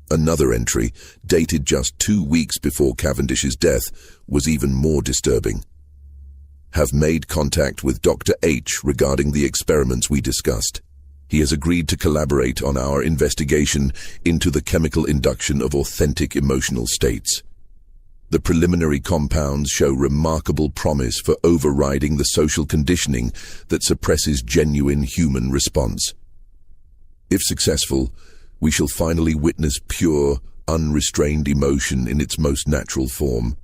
Another entry, dated just 2 weeks before Cavendish's death, was even more disturbing. Have made contact with Dr. H regarding the experiments we discussed. He has agreed to collaborate on our investigation into the chemical induction of authentic emotional states. The preliminary compounds show remarkable promise for overriding the social conditioning that suppresses genuine human response. If successful, we shall finally witness pure, unrestrained emotion in its most natural form.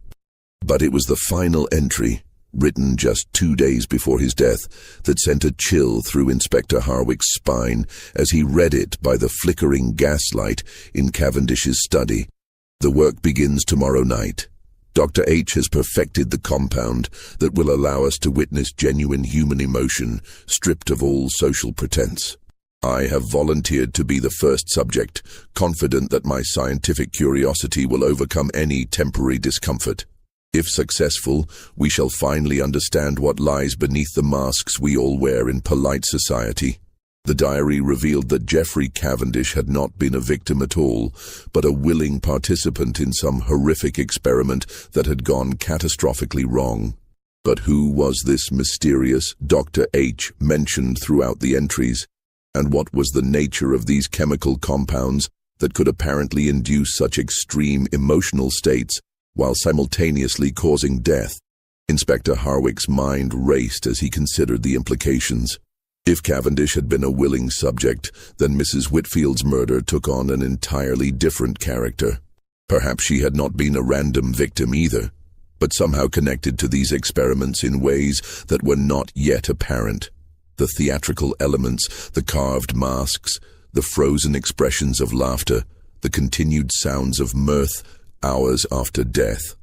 But it was the final entry, written just 2 days before his death, that sent a chill through Inspector Hartwell's spine as he read it by the flickering gaslight in Cavendish's study. The work begins tomorrow night. Dr. H has perfected the compound that will allow us to witness genuine human emotion, stripped of all social pretense. I have volunteered to be the first subject, confident that my scientific curiosity will overcome any temporary discomfort. If successful, we shall finally understand what lies beneath the masks we all wear in polite society. The diary revealed that Geoffrey Cavendish had not been a victim at all, but a willing participant in some horrific experiment that had gone catastrophically wrong. But who was this mysterious Dr. H mentioned throughout the entries? And what was the nature of these chemical compounds that could apparently induce such extreme emotional states while simultaneously causing death? Inspector Hartwell's mind raced as he considered the implications. If Cavendish had been a willing subject, then Mrs. Whitfield's murder took on an entirely different character. Perhaps she had not been a random victim either, but somehow connected to these experiments in ways that were not yet apparent. The theatrical elements, the carved masks, the frozen expressions of laughter, the continued sounds of mirth hours after death,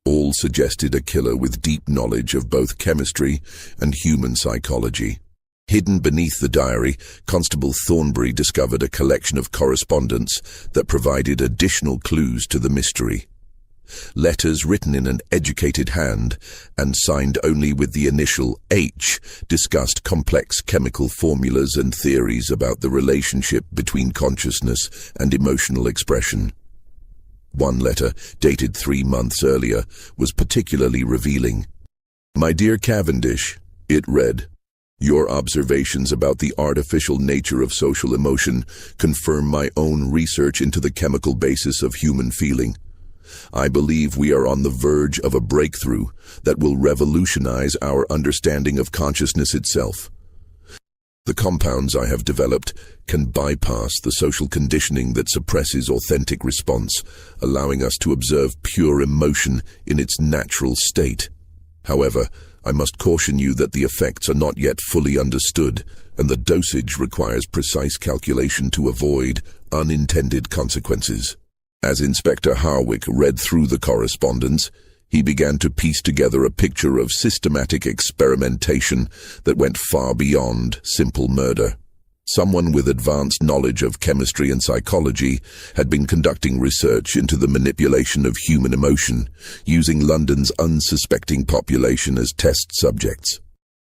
all suggested a killer with deep knowledge of both chemistry and human psychology. Hidden beneath the diary, Constable Thornbury discovered a collection of correspondence that provided additional clues to the mystery. Letters written in an educated hand and signed only with the initial H discussed complex chemical formulas and theories about the relationship between consciousness and emotional expression. One letter, dated 3 months earlier, was particularly revealing. "My dear Cavendish," it read, "your observations about the artificial nature of social emotion confirm my own research into the chemical basis of human feeling. I believe we are on the verge of a breakthrough that will revolutionize our understanding of consciousness itself. The compounds I have developed can bypass the social conditioning that suppresses authentic response, allowing us to observe pure emotion in its natural state. However, I must caution you that the effects are not yet fully understood, and the dosage requires precise calculation to avoid unintended consequences." As Inspector Hartwell read through the correspondence, he began to piece together a picture of systematic experimentation that went far beyond simple murder. Someone with advanced knowledge of chemistry and psychology had been conducting research into the manipulation of human emotion, using London's unsuspecting population as test subjects.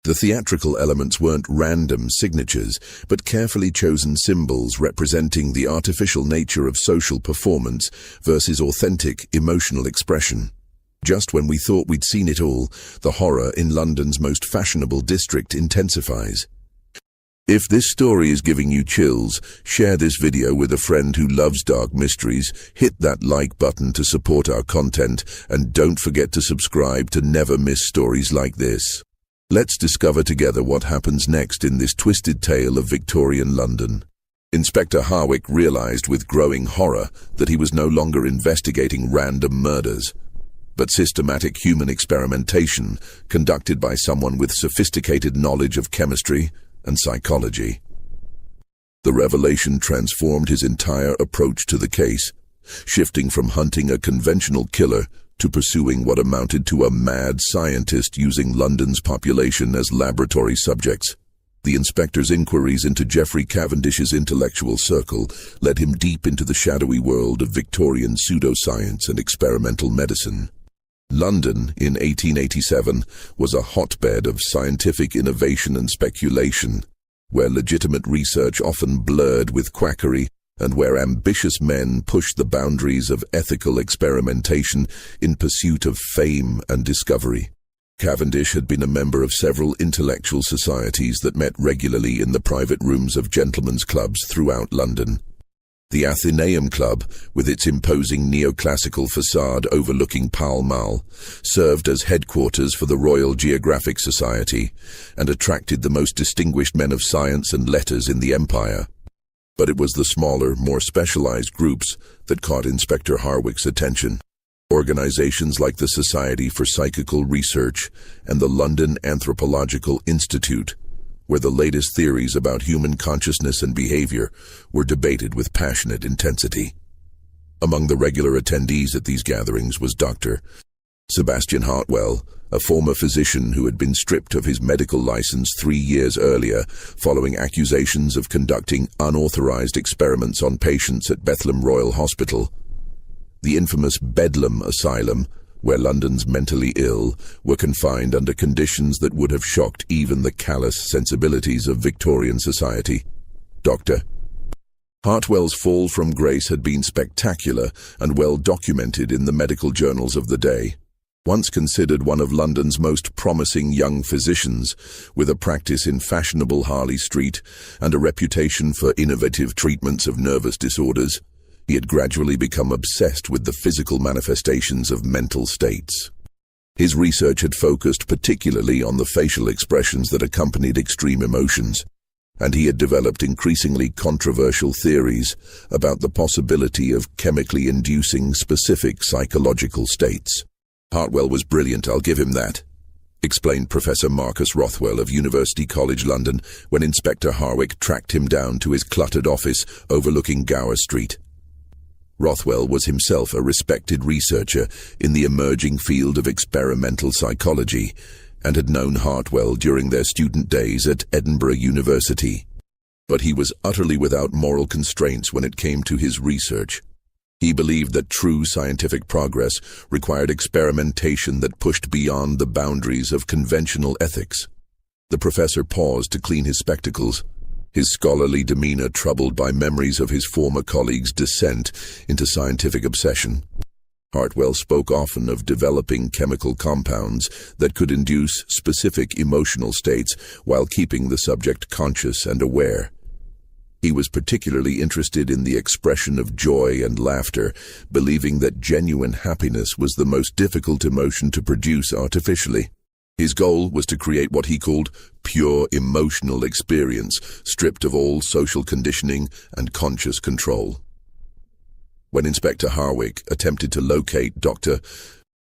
The theatrical elements weren't random signatures, but carefully chosen symbols representing the artificial nature of social performance versus authentic emotional expression. Just when we thought we'd seen it all, the horror in London's most fashionable district intensifies. If this story is giving you chills, share this video with a friend who loves dark mysteries, hit that like button to support our content, and don't forget to subscribe to never miss stories like this. Let's discover together what happens next in this twisted tale of Victorian London. Inspector Hartwell realized with growing horror that he was no longer investigating random murders, but systematic human experimentation conducted by someone with sophisticated knowledge of chemistry and psychology. The revelation transformed his entire approach to the case, shifting from hunting a conventional killer to pursuing what amounted to a mad scientist using London's population as laboratory subjects. The inspector's inquiries into Geoffrey Cavendish's intellectual circle led him deep into the shadowy world of Victorian pseudoscience and experimental medicine. London, in 1887, was a hotbed of scientific innovation and speculation, where legitimate research often blurred with quackery, and where ambitious men pushed the boundaries of ethical experimentation in pursuit of fame and discovery. Cavendish had been a member of several intellectual societies that met regularly in the private rooms of gentlemen's clubs throughout London. The Athenaeum Club, with its imposing neoclassical facade overlooking Pall Mall, served as headquarters for the Royal Geographic Society and attracted the most distinguished men of science and letters in the empire. But it was the smaller, more specialized groups that caught Inspector Hartwell's attention. Organizations like the Society for Psychical Research and the London Anthropological Institute, where the latest theories about human consciousness and behavior were debated with passionate intensity. Among the regular attendees at these gatherings was Dr. Sebastian Hartwell, a former physician who had been stripped of his medical license 3 years earlier following accusations of conducting unauthorized experiments on patients at Bethlehem Royal Hospital. The infamous Bedlam Asylum, where London's mentally ill were confined under conditions that would have shocked even the callous sensibilities of Victorian society. Dr. Hartwell's fall from grace had been spectacular and well documented in the medical journals of the day. Once considered one of London's most promising young physicians, with a practice in fashionable Harley Street and a reputation for innovative treatments of nervous disorders, he had gradually become obsessed with the physical manifestations of mental states. His research had focused particularly on the facial expressions that accompanied extreme emotions, and he had developed increasingly controversial theories about the possibility of chemically inducing specific psychological states. Hartwell was brilliant, I'll give him that, explained Professor Marcus Rothwell of University College London when Inspector Hartwell tracked him down to his cluttered office overlooking Gower Street. Rothwell was himself a respected researcher in the emerging field of experimental psychology and had known Hartwell during their student days at Edinburgh University. But he was utterly without moral constraints when it came to his research. He believed that true scientific progress required experimentation that pushed beyond the boundaries of conventional ethics. The professor paused to clean his spectacles, his scholarly demeanor troubled by memories of his former colleagues' descent into scientific obsession. Hartwell spoke often of developing chemical compounds that could induce specific emotional states while keeping the subject conscious and aware. He was particularly interested in the expression of joy and laughter, believing that genuine happiness was the most difficult emotion to produce artificially. His goal was to create what he called pure emotional experience, stripped of all social conditioning and conscious control. When Inspector Hartwell attempted to locate Dr.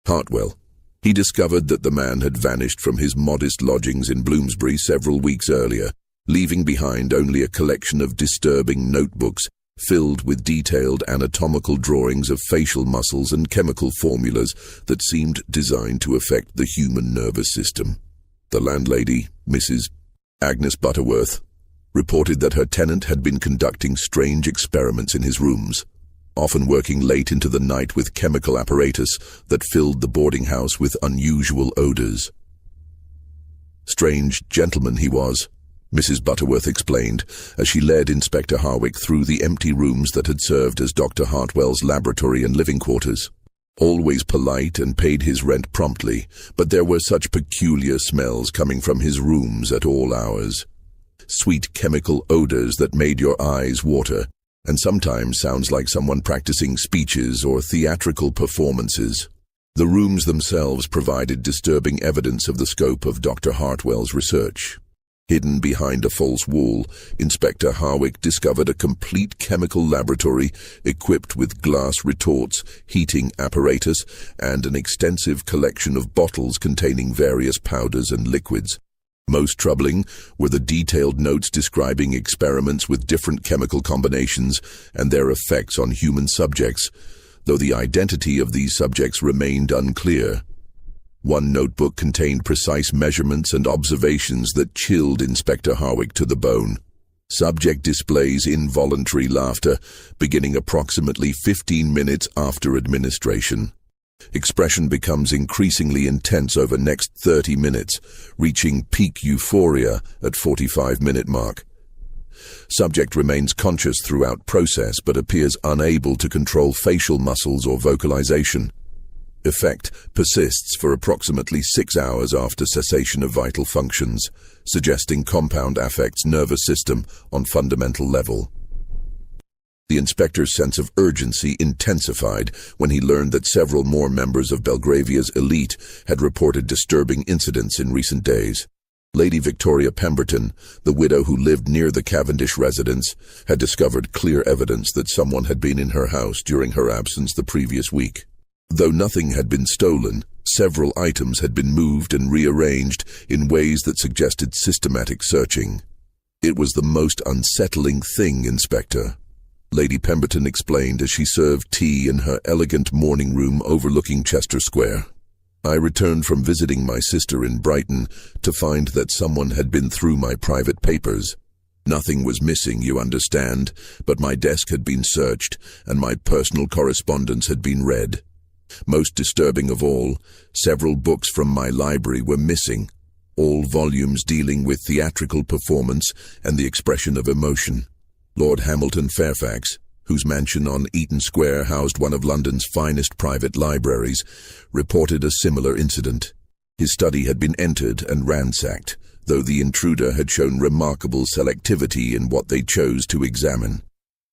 Hartwell, he discovered that the man had vanished from his modest lodgings in Bloomsbury several weeks earlier, leaving behind only a collection of disturbing notebooks filled with detailed anatomical drawings of facial muscles and chemical formulas that seemed designed to affect the human nervous system. The landlady, Mrs. Agnes Butterworth, reported that her tenant had been conducting strange experiments in his rooms, often working late into the night with chemical apparatus that filled the boarding house with unusual odors. Strange gentleman he was, Mrs. Butterworth explained, as she led Inspector Hartwell through the empty rooms that had served as Dr. Hartwell's laboratory and living quarters. Always polite and paid his rent promptly, but there were such peculiar smells coming from his rooms at all hours. Sweet chemical odors that made your eyes water, and sometimes sounds like someone practicing speeches or theatrical performances. The rooms themselves provided disturbing evidence of the scope of Dr. Hartwell's research. Hidden behind a false wall, Inspector Hartwell discovered a complete chemical laboratory equipped with glass retorts, heating apparatus, and an extensive collection of bottles containing various powders and liquids. Most troubling were the detailed notes describing experiments with different chemical combinations and their effects on human subjects, though the identity of these subjects remained unclear. One notebook contained precise measurements and observations that chilled Inspector Hartwell to the bone. Subject displays involuntary laughter, beginning approximately 15 minutes after administration. Expression becomes increasingly intense over next 30 minutes, reaching peak euphoria at 45-minute mark. Subject remains conscious throughout process but appears unable to control facial muscles or vocalization. Effect persists for approximately 6 hours after cessation of vital functions, suggesting compound affects nervous system on fundamental level. The inspector's sense of urgency intensified when he learned that several more members of Belgravia's elite had reported disturbing incidents in recent days. Lady Victoria Pemberton, the widow who lived near the Cavendish residence, had discovered clear evidence that someone had been in her house during her absence the previous week. Though nothing had been stolen, several items had been moved and rearranged in ways that suggested systematic searching. It was the most unsettling thing, Inspector, Lady Pemberton explained as she served tea in her elegant morning room overlooking Chester Square. I returned from visiting my sister in Brighton to find that someone had been through my private papers. Nothing was missing, you understand, but my desk had been searched and my personal correspondence had been read. Most disturbing of all, several books from my library were missing, all volumes dealing with theatrical performance and the expression of emotion. Lord Hamilton Fairfax, whose mansion on Eaton Square housed one of London's finest private libraries, reported a similar incident. His study had been entered and ransacked, though the intruder had shown remarkable selectivity in what they chose to examine.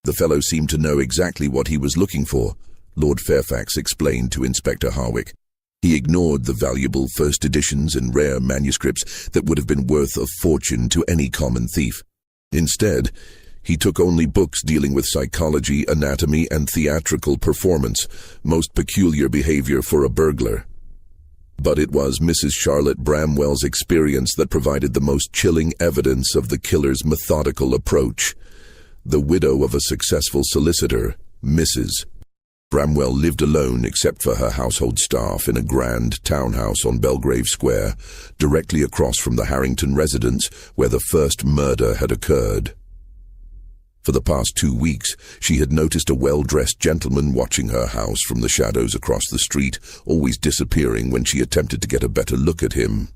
The fellow seemed to know exactly what he was looking for, Lord Fairfax explained to Inspector Hartwell. He ignored the valuable first editions and rare manuscripts that would have been worth a fortune to any common thief. Instead, he took only books dealing with psychology, anatomy, and theatrical performance, most peculiar behavior for a burglar. But it was Mrs. Charlotte Bramwell's experience that provided the most chilling evidence of the killer's methodical approach. The widow of a successful solicitor, Mrs. Bramwell lived alone except for her household staff in a grand townhouse on Belgrave Square, directly across from the Harrington residence where the first murder had occurred. For the past 2 weeks, she had noticed a well-dressed gentleman watching her house from the shadows across the street, always disappearing when she attempted to get a better look at him.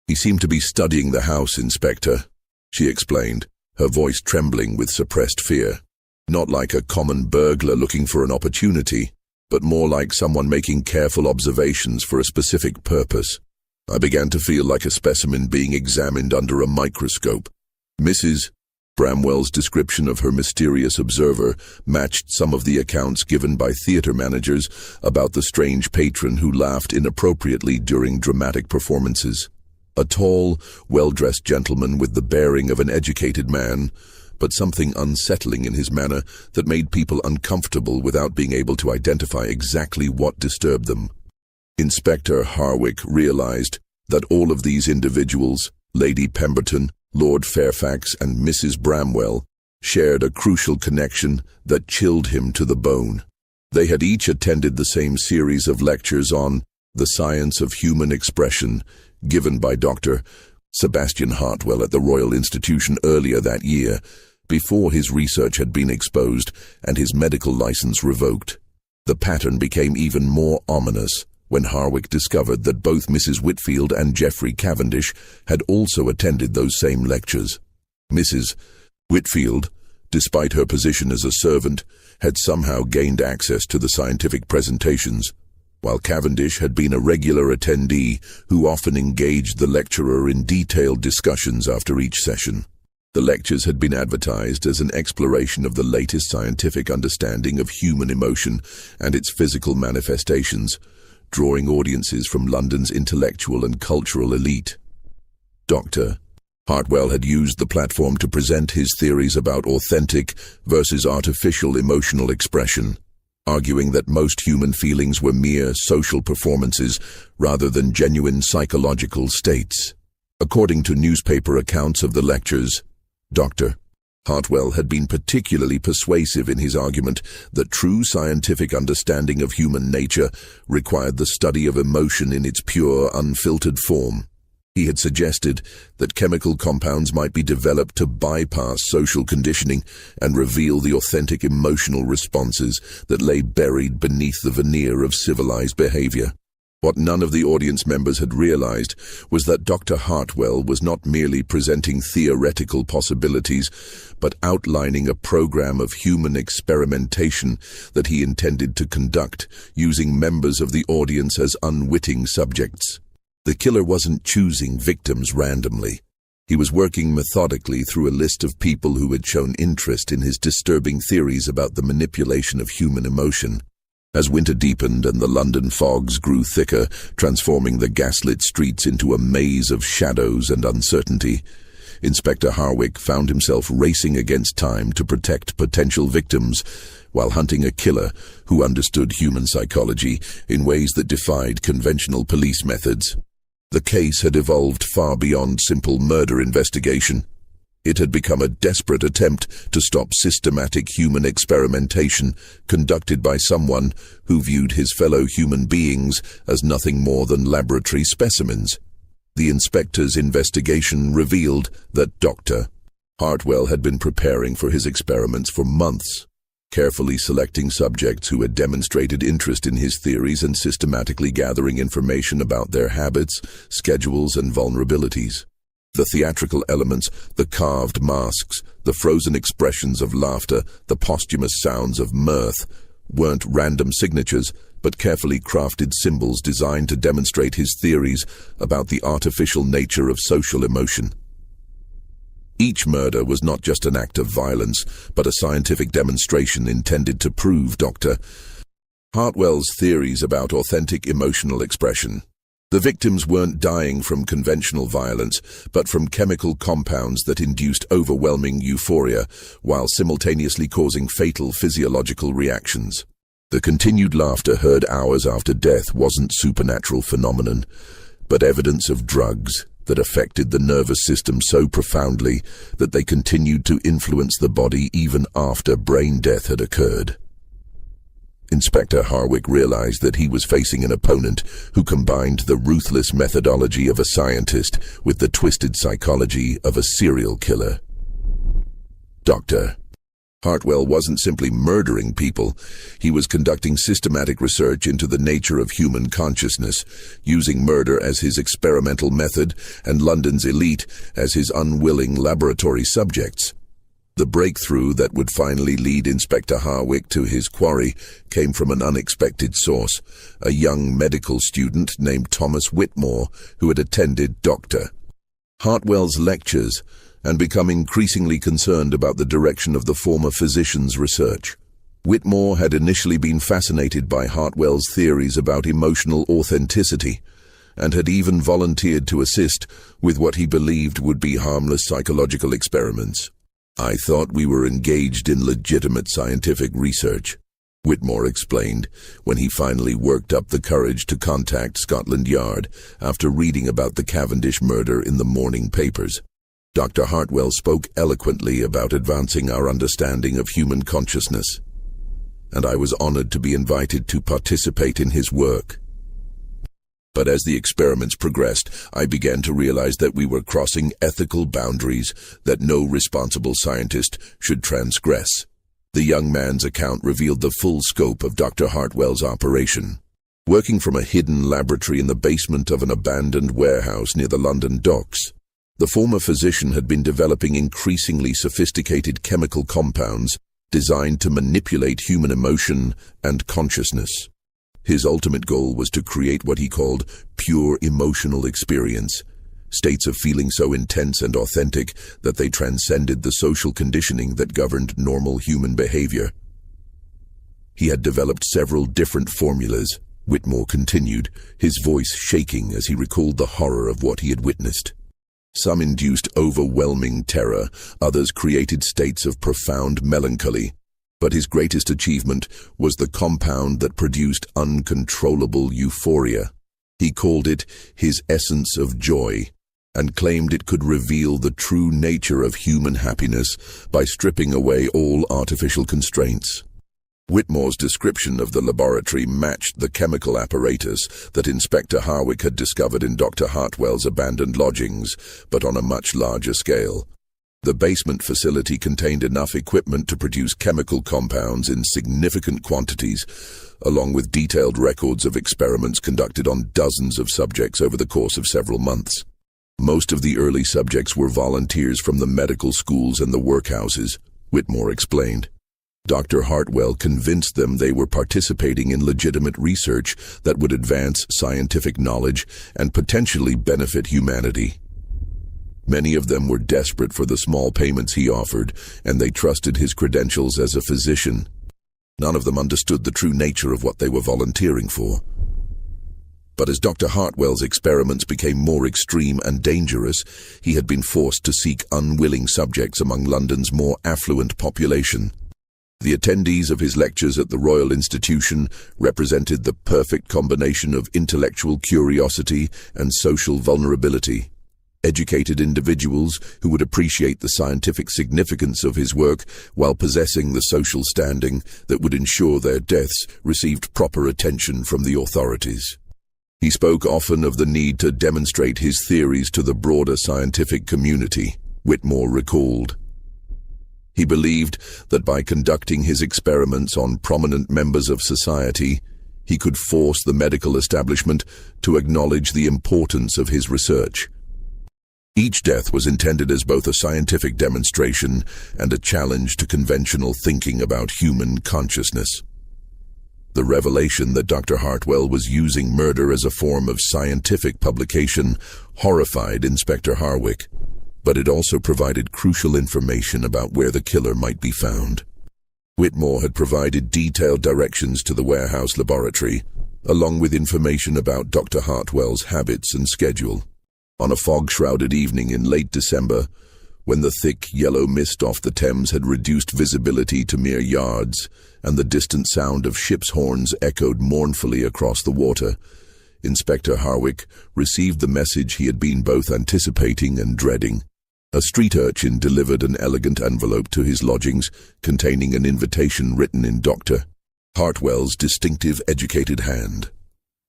He seemed to be studying the house, Inspector, she explained, her voice trembling with suppressed fear. Not like a common burglar looking for an opportunity, but more like someone making careful observations for a specific purpose. I began to feel like a specimen being examined under a microscope. Mrs. Bramwell's description of her mysterious observer matched some of the accounts given by theater managers about the strange patron who laughed inappropriately during dramatic performances. A tall, well-dressed gentleman with the bearing of an educated man, but something unsettling in his manner that made people uncomfortable without being able to identify exactly what disturbed them. Inspector Hartwell realized that all of these individuals, Lady Pemberton, Lord Fairfax, and Mrs. Bramwell, shared a crucial connection that chilled him to the bone. They had each attended the same series of lectures on the science of human expression given by Dr. Sebastian Hartwell at the Royal Institution earlier that year, before his research had been exposed and his medical license revoked. The pattern became even more ominous when Hartwell discovered that both Mrs. Whitfield and Geoffrey Cavendish had also attended those same lectures. Mrs. Whitfield, despite her position as a servant, had somehow gained access to the scientific presentations, while Cavendish had been a regular attendee who often engaged the lecturer in detailed discussions after each session. The lectures had been advertised as an exploration of the latest scientific understanding of human emotion and its physical manifestations, drawing audiences from London's intellectual and cultural elite. Dr. Hartwell had used the platform to present his theories about authentic versus artificial emotional expression, arguing that most human feelings were mere social performances rather than genuine psychological states. According to newspaper accounts of the lectures, Dr. Hartwell had been particularly persuasive in his argument that true scientific understanding of human nature required the study of emotion in its pure, unfiltered form. He had suggested that chemical compounds might be developed to bypass social conditioning and reveal the authentic emotional responses that lay buried beneath the veneer of civilized behavior. What none of the audience members had realized was that Dr. Hartwell was not merely presenting theoretical possibilities, but outlining a program of human experimentation that he intended to conduct, using members of the audience as unwitting subjects. The killer wasn't choosing victims randomly. He was working methodically through a list of people who had shown interest in his disturbing theories about the manipulation of human emotion. As winter deepened and the London fogs grew thicker, transforming the gaslit streets into a maze of shadows and uncertainty, Inspector Harwick found himself racing against time to protect potential victims while hunting a killer who understood human psychology in ways that defied conventional police methods. The case had evolved far beyond simple murder investigation. It had become a desperate attempt to stop systematic human experimentation conducted by someone who viewed his fellow human beings as nothing more than laboratory specimens. The inspector's investigation revealed that Dr. Hartwell had been preparing for his experiments for months, carefully selecting subjects who had demonstrated interest in his theories and systematically gathering information about their habits, schedules, and vulnerabilities. The theatrical elements, the carved masks, the frozen expressions of laughter, the posthumous sounds of mirth, weren't random signatures, but carefully crafted symbols designed to demonstrate his theories about the artificial nature of social emotion. Each murder was not just an act of violence, but a scientific demonstration intended to prove Dr. Hartwell's theories about authentic emotional expression. The victims weren't dying from conventional violence, but from chemical compounds that induced overwhelming euphoria, while simultaneously causing fatal physiological reactions. The continued laughter heard hours after death wasn't supernatural phenomenon, but evidence of drugs that affected the nervous system so profoundly that they continued to influence the body even after brain death had occurred. Inspector Harwick realized that he was facing an opponent who combined the ruthless methodology of a scientist with the twisted psychology of a serial killer. Dr. Hartwell wasn't simply murdering people, he was conducting systematic research into the nature of human consciousness, using murder as his experimental method and London's elite as his unwilling laboratory subjects. The breakthrough that would finally lead Inspector Harwick to his quarry came from an unexpected source, a young medical student named Thomas Whitmore who had attended Dr. Hartwell's lectures and become increasingly concerned about the direction of the former physician's research. Whitmore had initially been fascinated by Hartwell's theories about emotional authenticity and had even volunteered to assist with what he believed would be harmless psychological experiments. "I thought we were engaged in legitimate scientific research," Whitmore explained when he finally worked up the courage to contact Scotland Yard after reading about the Cavendish murder in the morning papers. Dr. Hartwell spoke eloquently about advancing our understanding of human consciousness, and I was honored to be invited to participate in his work. But as the experiments progressed, I began to realize that we were crossing ethical boundaries that no responsible scientist should transgress. The young man's account revealed the full scope of Dr. Hartwell's operation. Working from a hidden laboratory in the basement of an abandoned warehouse near the London docks, the former physician had been developing increasingly sophisticated chemical compounds designed to manipulate human emotion and consciousness. His ultimate goal was to create what he called pure emotional experience, states of feeling so intense and authentic that they transcended the social conditioning that governed normal human behavior. He had developed several different formulas, Whitmore continued, his voice shaking as he recalled the horror of what he had witnessed. Some induced overwhelming terror, others created states of profound melancholy. But his greatest achievement was the compound that produced uncontrollable euphoria. He called it his essence of joy. and claimed it could reveal the true nature of human happiness by stripping away all artificial constraints. Whitmore's description of the laboratory matched the chemical apparatus that Inspector Harwick had discovered in Dr. Hartwell's abandoned lodgings, but on a much larger scale. The basement facility contained enough equipment to produce chemical compounds in significant quantities, along with detailed records of experiments conducted on dozens of subjects over the course of several months. Most of the early subjects were volunteers from the medical schools and the workhouses, Whitmore explained. Dr. Hartwell convinced them they were participating in legitimate research that would advance scientific knowledge and potentially benefit humanity. Many of them were desperate for the small payments he offered, and they trusted his credentials as a physician. None of them understood the true nature of what they were volunteering for. But as Dr. Hartwell's experiments became more extreme and dangerous, he had been forced to seek unwilling subjects among London's more affluent population. The attendees of his lectures at the Royal Institution represented the perfect combination of intellectual curiosity and social vulnerability. Educated individuals who would appreciate the scientific significance of his work while possessing the social standing that would ensure their deaths received proper attention from the authorities. He spoke often of the need to demonstrate his theories to the broader scientific community, Whitmore recalled. He believed that by conducting his experiments on prominent members of society, he could force the medical establishment to acknowledge the importance of his research. Each death was intended as both a scientific demonstration and a challenge to conventional thinking about human consciousness. The revelation that Dr. Hartwell was using murder as a form of scientific publication horrified Inspector Harwick, but it also provided crucial information about where the killer might be found. Whitmore had provided detailed directions to the warehouse laboratory, along with information about Dr. Hartwell's habits and schedule. On a fog-shrouded evening in late December, when the thick yellow mist off the Thames had reduced visibility to mere yards, and the distant sound of ships' horns echoed mournfully across the water, Inspector Harwick received the message he had been both anticipating and dreading. A street urchin delivered an elegant envelope to his lodgings containing an invitation written in Dr. Hartwell's distinctive educated hand.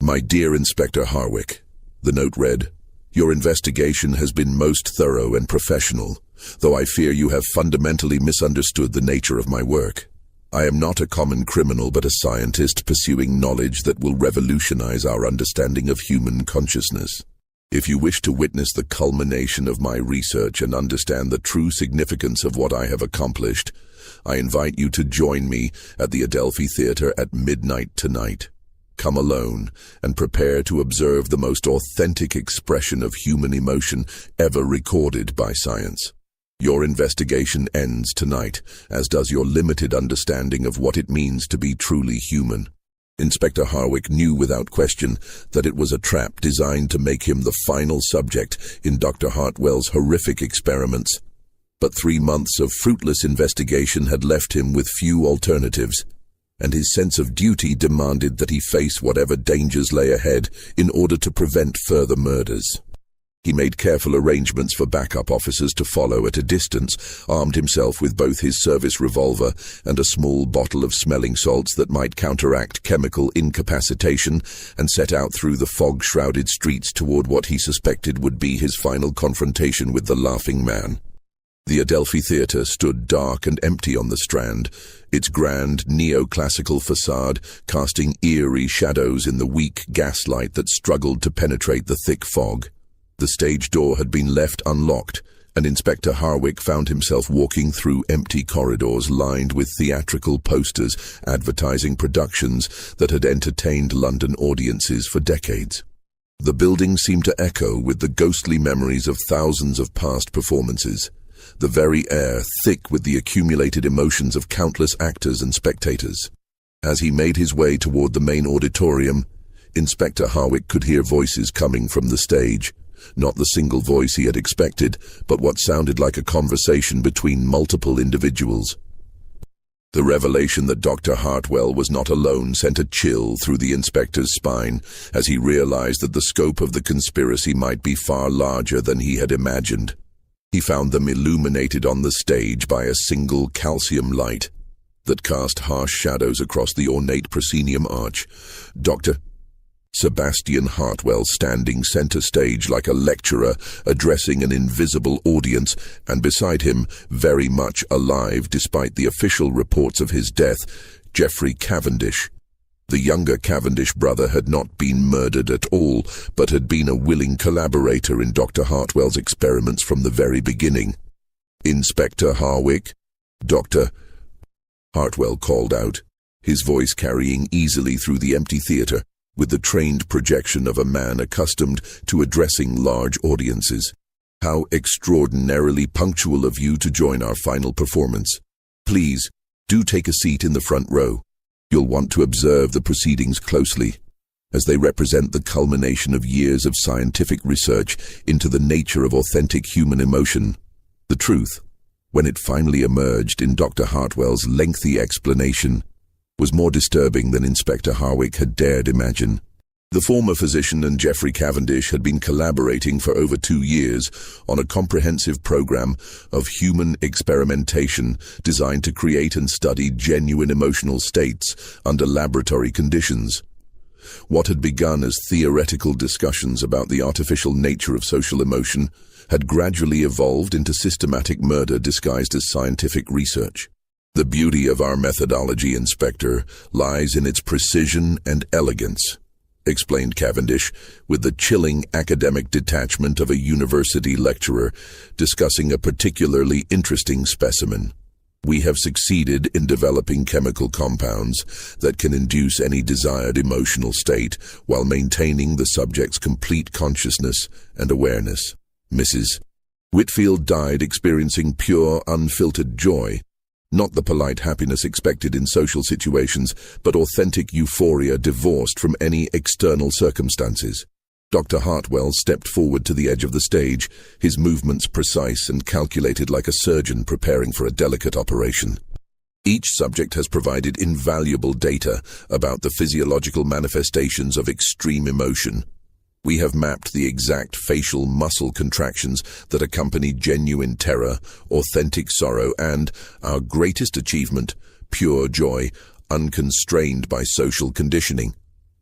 "My dear Inspector Harwick," the note read, "your investigation has been most thorough and professional, though I fear you have fundamentally misunderstood the nature of my work. I am not a common criminal but a scientist pursuing knowledge that will revolutionize our understanding of human consciousness. If you wish to witness the culmination of my research and understand the true significance of what I have accomplished, I invite you to join me at the Adelphi Theatre at midnight tonight. Come alone and prepare to observe the most authentic expression of human emotion ever recorded by science. Your investigation ends tonight, as does your limited understanding of what it means to be truly human." Inspector Harwick knew without question that it was a trap designed to make him the final subject in Dr. Hartwell's horrific experiments. But 3 months of fruitless investigation had left him with few alternatives, and his sense of duty demanded that he face whatever dangers lay ahead in order to prevent further murders. He made careful arrangements for backup officers to follow at a distance, armed himself with both his service revolver and a small bottle of smelling salts that might counteract chemical incapacitation, and set out through the fog-shrouded streets toward what he suspected would be his final confrontation with the Laughing Man. The Adelphi Theatre stood dark and empty on the Strand, its grand neoclassical facade casting eerie shadows in the weak gaslight that struggled to penetrate the thick fog. The stage door had been left unlocked, and Inspector Harwick found himself walking through empty corridors lined with theatrical posters advertising productions that had entertained London audiences for decades. The building seemed to echo with the ghostly memories of thousands of past performances, the very air thick with the accumulated emotions of countless actors and spectators. As he made his way toward the main auditorium, Inspector Harwick could hear voices coming from the stage. Not the single voice he had expected, but what sounded like a conversation between multiple individuals. The revelation that Dr. Hartwell was not alone sent a chill through the inspector's spine as he realized that the scope of the conspiracy might be far larger than he had imagined. He found them illuminated on the stage by a single calcium light that cast harsh shadows across the ornate proscenium arch. Dr. Sebastian Hartwell standing center stage like a lecturer addressing an invisible audience, and beside him, very much alive despite the official reports of his death, Geoffrey Cavendish. The younger Cavendish brother had not been murdered at all, but had been a willing collaborator in Dr. Hartwell's experiments from the very beginning. "Inspector Harwick?" Dr. Hartwell called out, his voice carrying easily through the empty theater, with the trained projection of a man accustomed to addressing large audiences. "How extraordinarily punctual of you to join our final performance. Please, do take a seat in the front row. You'll want to observe the proceedings closely, as they represent the culmination of years of scientific research into the nature of authentic human emotion. The truth, when it finally emerged in Dr. Hartwell's lengthy explanation, was more disturbing than Inspector Harwick had dared imagine. The former physician and Geoffrey Cavendish had been collaborating for over 2 years on a comprehensive program of human experimentation designed to create and study genuine emotional states under laboratory conditions. What had begun as theoretical discussions about the artificial nature of social emotion had gradually evolved into systematic murder disguised as scientific research. "The beauty of our methodology, Inspector, lies in its precision and elegance," explained Cavendish, with the chilling academic detachment of a university lecturer discussing a particularly interesting specimen. "We have succeeded in developing chemical compounds that can induce any desired emotional state while maintaining the subject's complete consciousness and awareness. Mrs. Whitfield died experiencing pure, unfiltered joy. Not the polite happiness expected in social situations, but authentic euphoria divorced from any external circumstances." Dr. Hartwell stepped forward to the edge of the stage, his movements precise and calculated like a surgeon preparing for a delicate operation. "Each subject has provided invaluable data about the physiological manifestations of extreme emotion. We have mapped the exact facial muscle contractions that accompany genuine terror, authentic sorrow, and, our greatest achievement, pure joy, unconstrained by social conditioning.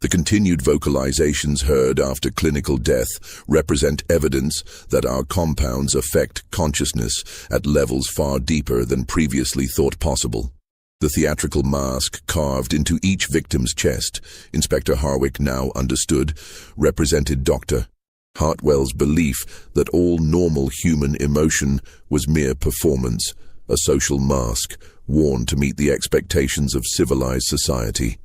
The continued vocalizations heard after clinical death represent evidence that our compounds affect consciousness at levels far deeper than previously thought possible." The theatrical mask carved into each victim's chest, Inspector Harwick now understood, represented Dr. Hartwell's belief that all normal human emotion was mere performance, a social mask worn to meet the expectations of civilized society.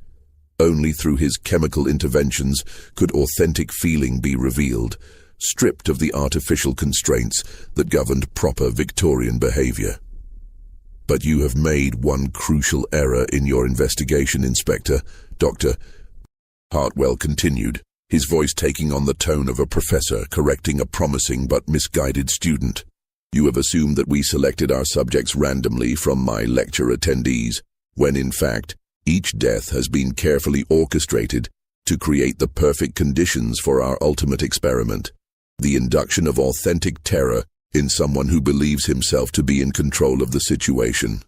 Only through his chemical interventions could authentic feeling be revealed, stripped of the artificial constraints that governed proper Victorian behavior. "But you have made one crucial error in your investigation, Inspector," Dr. Hartwell continued, his voice taking on the tone of a professor correcting a promising but misguided student. "You have assumed that we selected our subjects randomly from my lecture attendees, when in fact, each death has been carefully orchestrated to create the perfect conditions for our ultimate experiment, the induction of authentic terror in someone who believes himself to be in control of the situation."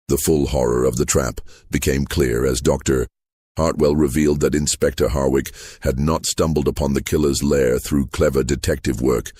The full horror of the trap became clear as Dr. Hartwell revealed that Inspector Harwick had not stumbled upon the killer's lair through clever detective work,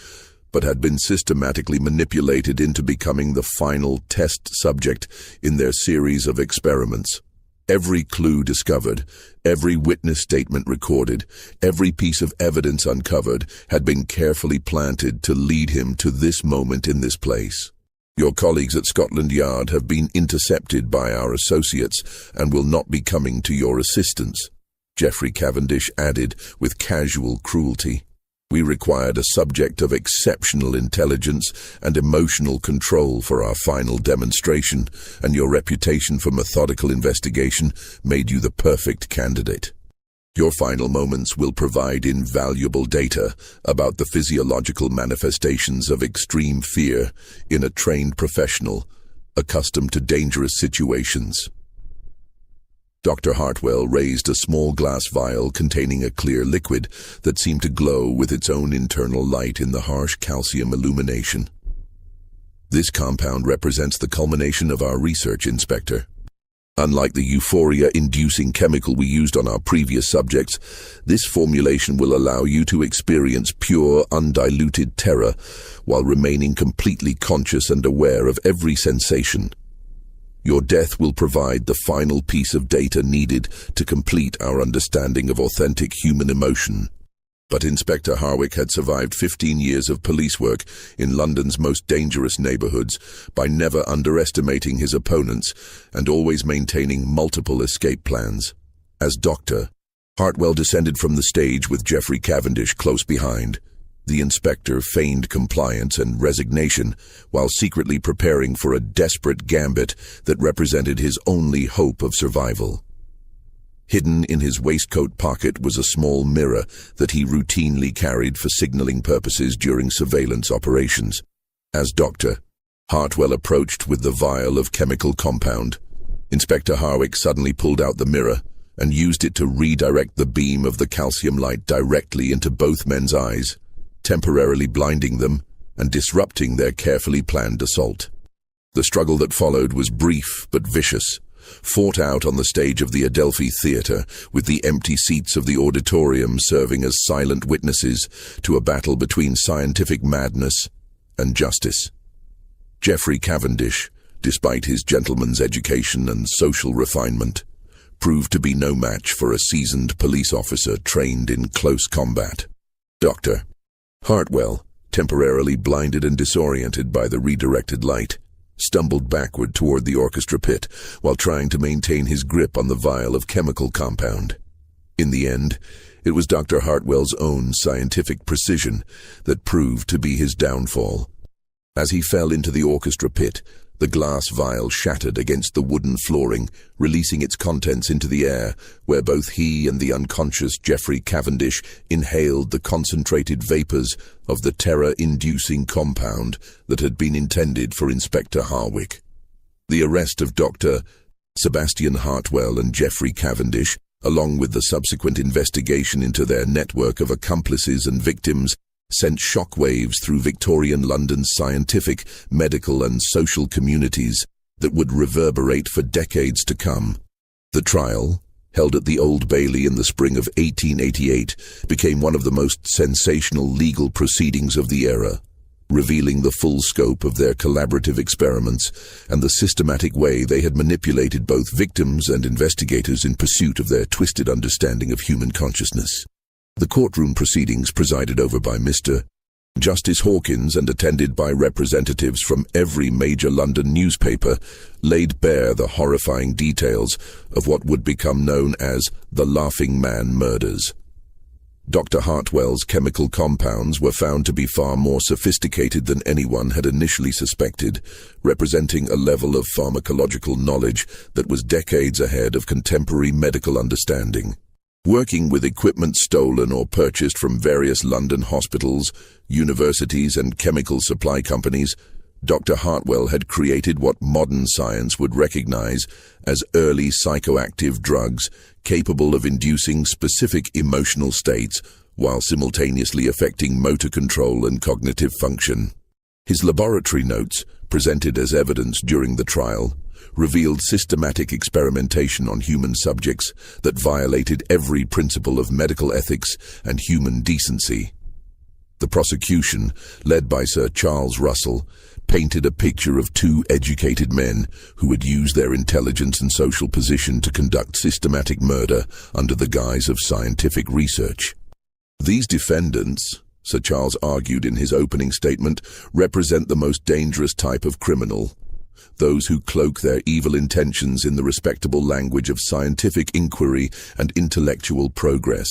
but had been systematically manipulated into becoming the final test subject in their series of experiments. Every clue discovered, every witness statement recorded, every piece of evidence uncovered had been carefully planted to lead him to this moment in this place. "Your colleagues at Scotland Yard have been intercepted by our associates and will not be coming to your assistance," Geoffrey Cavendish added with casual cruelty. "We required a subject of exceptional intelligence and emotional control for our final demonstration, and your reputation for methodical investigation made you the perfect candidate. Your final moments will provide invaluable data about the physiological manifestations of extreme fear in a trained professional accustomed to dangerous situations." Dr. Hartwell raised a small glass vial containing a clear liquid that seemed to glow with its own internal light in the harsh calcium illumination. This compound represents the culmination of our research, Inspector. Unlike the euphoria-inducing chemical we used on our previous subjects, this formulation will allow you to experience pure, undiluted terror while remaining completely conscious and aware of every sensation. Your death will provide the final piece of data needed to complete our understanding of authentic human emotion. But Inspector Harwick had survived 15 years of police work in London's most dangerous neighbourhoods by never underestimating his opponents and always maintaining multiple escape plans. As Doctor, Hartwell descended from the stage with Geoffrey Cavendish close behind. The inspector feigned compliance and resignation while secretly preparing for a desperate gambit that represented his only hope of survival. Hidden in his waistcoat pocket was a small mirror that he routinely carried for signaling purposes during surveillance operations. As Doctor, Hartwell approached with the vial of chemical compound. Inspector Harwick suddenly pulled out the mirror and used it to redirect the beam of the calcium light directly into both men's eyes, temporarily blinding them and disrupting their carefully planned assault. The struggle that followed was brief but vicious, fought out on the stage of the Adelphi Theatre, with the empty seats of the auditorium serving as silent witnesses to a battle between scientific madness and justice. Geoffrey Cavendish, despite his gentleman's education and social refinement, proved to be no match for a seasoned police officer trained in close combat. Dr. Hartwell, temporarily blinded and disoriented by the redirected light, stumbled backward toward the orchestra pit while trying to maintain his grip on the vial of chemical compound. In the end, it was Dr. Hartwell's own scientific precision that proved to be his downfall. As he fell into the orchestra pit, the glass vial shattered against the wooden flooring, releasing its contents into the air, where both he and the unconscious Geoffrey Cavendish inhaled the concentrated vapors of the terror-inducing compound that had been intended for Inspector Harwick. The arrest of Dr. Sebastian Hartwell and Geoffrey Cavendish, along with the subsequent investigation into their network of accomplices and victims, sent shockwaves through Victorian London's scientific, medical and social communities that would reverberate for decades to come. The trial, held at the Old Bailey in the spring of 1888, became one of the most sensational legal proceedings of the era, revealing the full scope of their collaborative experiments and the systematic way they had manipulated both victims and investigators in pursuit of their twisted understanding of human consciousness. The courtroom proceedings, presided over by Mr. Justice Hawkins and attended by representatives from every major London newspaper, laid bare the horrifying details of what would become known as the Laughing Man murders. Dr. Hartwell's chemical compounds were found to be far more sophisticated than anyone had initially suspected, representing a level of pharmacological knowledge that was decades ahead of contemporary medical understanding. Working with equipment stolen or purchased from various London hospitals, universities and chemical supply companies, Dr. Hartwell had created what modern science would recognize as early psychoactive drugs capable of inducing specific emotional states while simultaneously affecting motor control and cognitive function. His laboratory notes, presented as evidence during the trial, revealed systematic experimentation on human subjects that violated every principle of medical ethics and human decency. The prosecution, led by Sir Charles Russell, painted a picture of two educated men who had used their intelligence and social position to conduct systematic murder under the guise of scientific research. These defendants, Sir Charles argued in his opening statement, represent the most dangerous type of criminal, those who cloak their evil intentions in the respectable language of scientific inquiry and intellectual progress.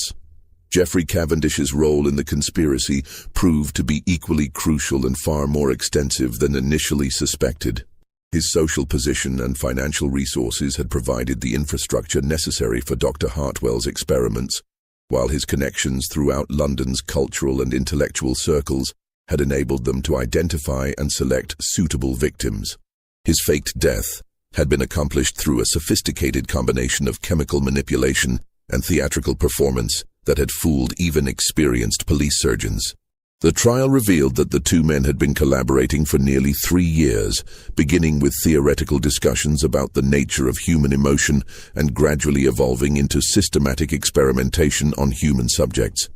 Geoffrey Cavendish's role in the conspiracy proved to be equally crucial and far more extensive than initially suspected. His social position and financial resources had provided the infrastructure necessary for Dr. Hartwell's experiments, while his connections throughout London's cultural and intellectual circles had enabled them to identify and select suitable victims. His faked death, had been accomplished through a sophisticated combination of chemical manipulation and theatrical performance that had fooled even experienced police surgeons. The trial revealed that the two men had been collaborating for nearly 3 years, beginning with theoretical discussions about the nature of human emotion and gradually evolving into systematic experimentation on human subjects.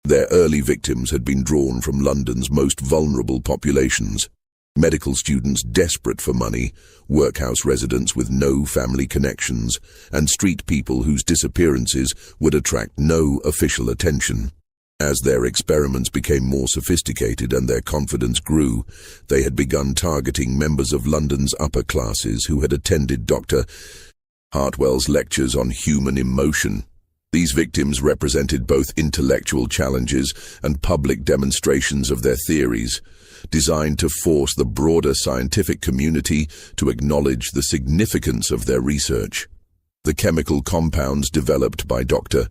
Their early victims had been drawn from London's most vulnerable populations: medical students desperate for money, workhouse residents with no family connections, and street people whose disappearances would attract no official attention. As their experiments became more sophisticated and their confidence grew, they had begun targeting members of London's upper classes who had attended Dr. Hartwell's lectures on human emotion. These victims represented both intellectual challenges and public demonstrations of their theories, designed to force the broader scientific community to acknowledge the significance of their research. The chemical compounds developed by Dr.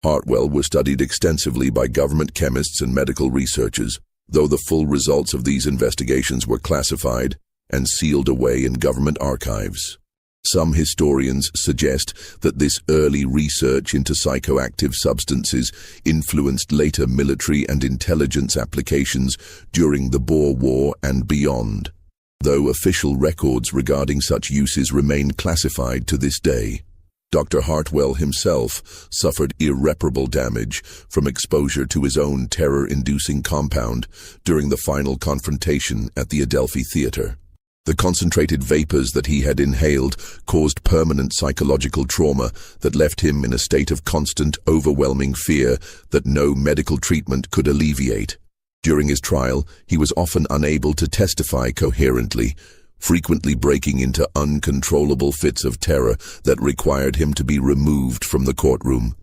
Hartwell were studied extensively by government chemists and medical researchers, though the full results of these investigations were classified and sealed away in government archives. Some historians suggest that this early research into psychoactive substances influenced later military and intelligence applications during the Boer War and beyond, though official records regarding such uses remain classified to this day. Dr. Hartwell himself suffered irreparable damage from exposure to his own terror-inducing compound during the final confrontation at the Adelphi Theatre. The concentrated vapors that he had inhaled caused permanent psychological trauma that left him in a state of constant, overwhelming fear that no medical treatment could alleviate. During his trial, he was often unable to testify coherently, frequently breaking into uncontrollable fits of terror that required him to be removed from the courtroom.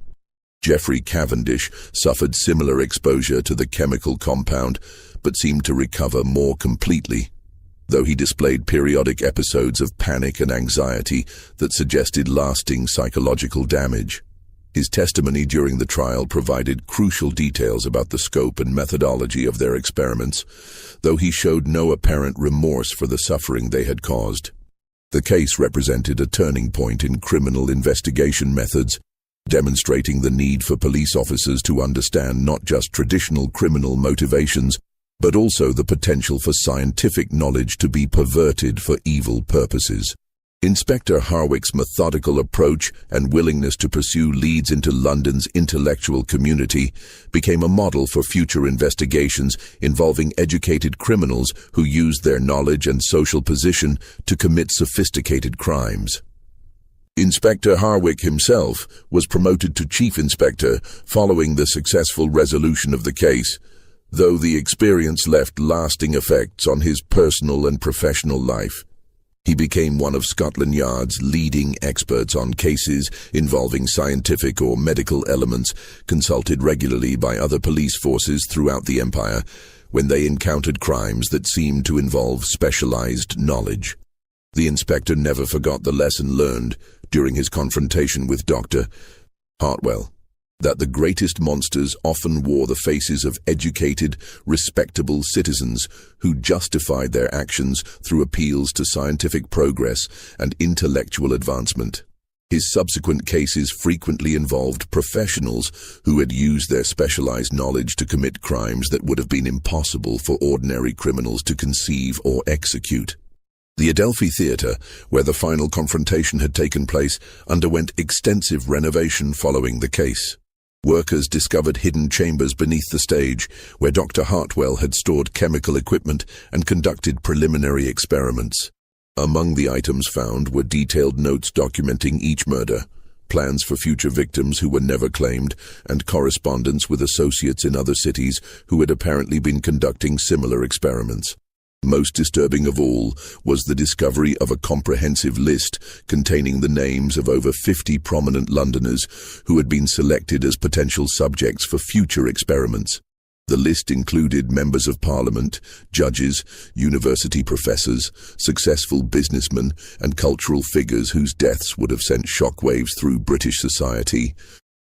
Geoffrey Cavendish suffered similar exposure to the chemical compound, but seemed to recover more completely, though he displayed periodic episodes of panic and anxiety that suggested lasting psychological damage. His testimony during the trial provided crucial details about the scope and methodology of their experiments, though he showed no apparent remorse for the suffering they had caused. The case represented a turning point in criminal investigation methods, demonstrating the need for police officers to understand not just traditional criminal motivations, but also the potential for scientific knowledge to be perverted for evil purposes. Inspector Hartwell's methodical approach and willingness to pursue leads into London's intellectual community became a model for future investigations involving educated criminals who used their knowledge and social position to commit sophisticated crimes. Inspector Hartwell himself was promoted to Chief Inspector following the successful resolution of the case, though the experience left lasting effects on his personal and professional life. He became one of Scotland Yard's leading experts on cases involving scientific or medical elements, consulted regularly by other police forces throughout the Empire when they encountered crimes that seemed to involve specialized knowledge. The inspector never forgot the lesson learned during his confrontation with Dr. Hartwell, that the greatest monsters often wore the faces of educated, respectable citizens who justified their actions through appeals to scientific progress and intellectual advancement. His subsequent cases frequently involved professionals who had used their specialized knowledge to commit crimes that would have been impossible for ordinary criminals to conceive or execute. The Adelphi Theatre, where the final confrontation had taken place, underwent extensive renovation following the case. Workers discovered hidden chambers beneath the stage, where Dr. Hartwell had stored chemical equipment and conducted preliminary experiments. Among the items found were detailed notes documenting each murder, plans for future victims who were never claimed, and correspondence with associates in other cities who had apparently been conducting similar experiments. Most disturbing of all was the discovery of a comprehensive list containing the names of over 50 prominent Londoners who had been selected as potential subjects for future experiments. The list included members of parliament, judges, university professors, successful businessmen, and cultural figures whose deaths would have sent shockwaves through British society.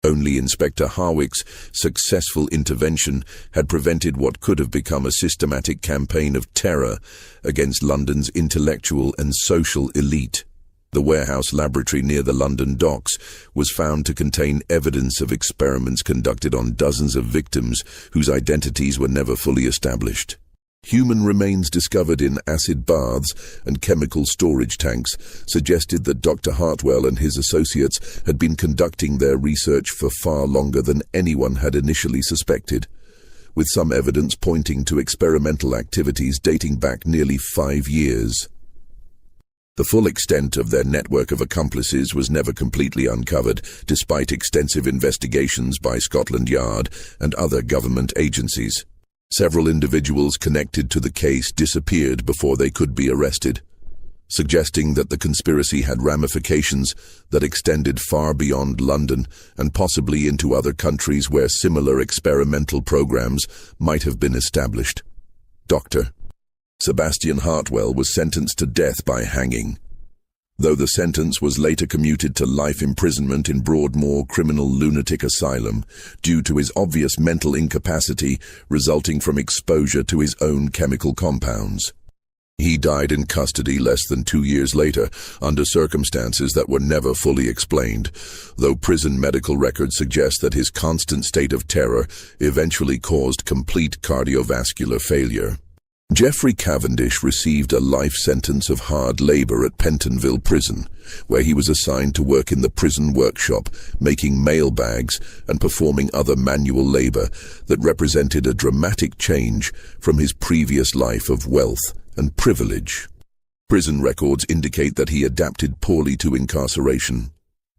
Only Inspector Hartwell's successful intervention had prevented what could have become a systematic campaign of terror against London's intellectual and social elite. The warehouse laboratory near the London docks was found to contain evidence of experiments conducted on dozens of victims whose identities were never fully established. Human remains discovered in acid baths and chemical storage tanks suggested that Dr. Hartwell and his associates had been conducting their research for far longer than anyone had initially suspected, with some evidence pointing to experimental activities dating back nearly 5 years. The full extent of their network of accomplices was never completely uncovered, despite extensive investigations by Scotland Yard and other government agencies. Several individuals connected to the case disappeared before they could be arrested, suggesting that the conspiracy had ramifications that extended far beyond London and possibly into other countries where similar experimental programs might have been established. Dr. Sebastian Hartwell was sentenced to death by hanging, though the sentence was later commuted to life imprisonment in Broadmoor Criminal Lunatic Asylum due to his obvious mental incapacity resulting from exposure to his own chemical compounds. He died in custody less than 2 years later, under circumstances that were never fully explained, though prison medical records suggest that his constant state of terror eventually caused complete cardiovascular failure. Geoffrey Cavendish received a life sentence of hard labor at Pentonville Prison, where he was assigned to work in the prison workshop, making mail bags and performing other manual labor that represented a dramatic change from his previous life of wealth and privilege. Prison records indicate that he adapted poorly to incarceration,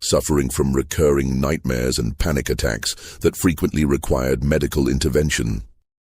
suffering from recurring nightmares and panic attacks that frequently required medical intervention.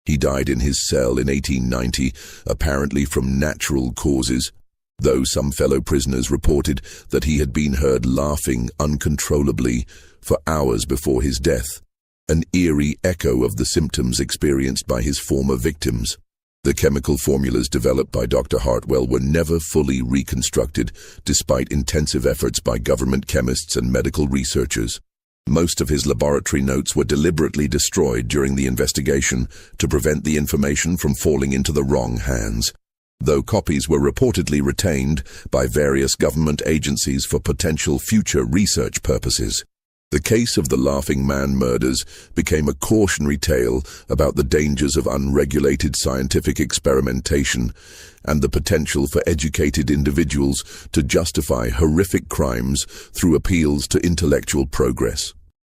He died in his cell in 1890, apparently from natural causes, though some fellow prisoners reported that he had been heard laughing uncontrollably for hours before his death, an eerie echo of the symptoms experienced by his former victims. The chemical formulas developed by Dr. Hartwell were never fully reconstructed, despite intensive efforts by government chemists and medical researchers. Most of his laboratory notes were deliberately destroyed during the investigation to prevent the information from falling into the wrong hands, though copies were reportedly retained by various government agencies for potential future research purposes. The case of the Laughing Man murders became a cautionary tale about the dangers of unregulated scientific experimentation and the potential for educated individuals to justify horrific crimes through appeals to intellectual progress.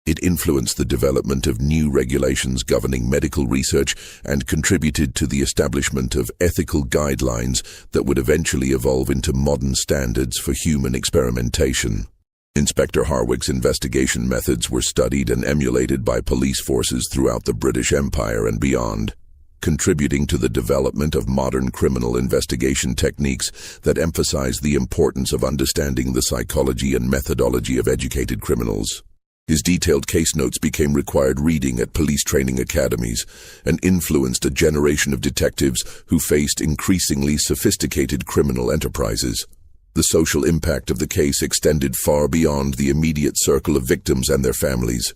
It influenced the development of new regulations governing medical research and contributed to the establishment of ethical guidelines that would eventually evolve into modern standards for human experimentation. Inspector Harwick's investigation methods were studied and emulated by police forces throughout the British Empire and beyond, contributing to the development of modern criminal investigation techniques that emphasize the importance of understanding the psychology and methodology of educated criminals. His detailed case notes became required reading at police training academies and influenced a generation of detectives who faced increasingly sophisticated criminal enterprises. The social impact of the case extended far beyond the immediate circle of victims and their families.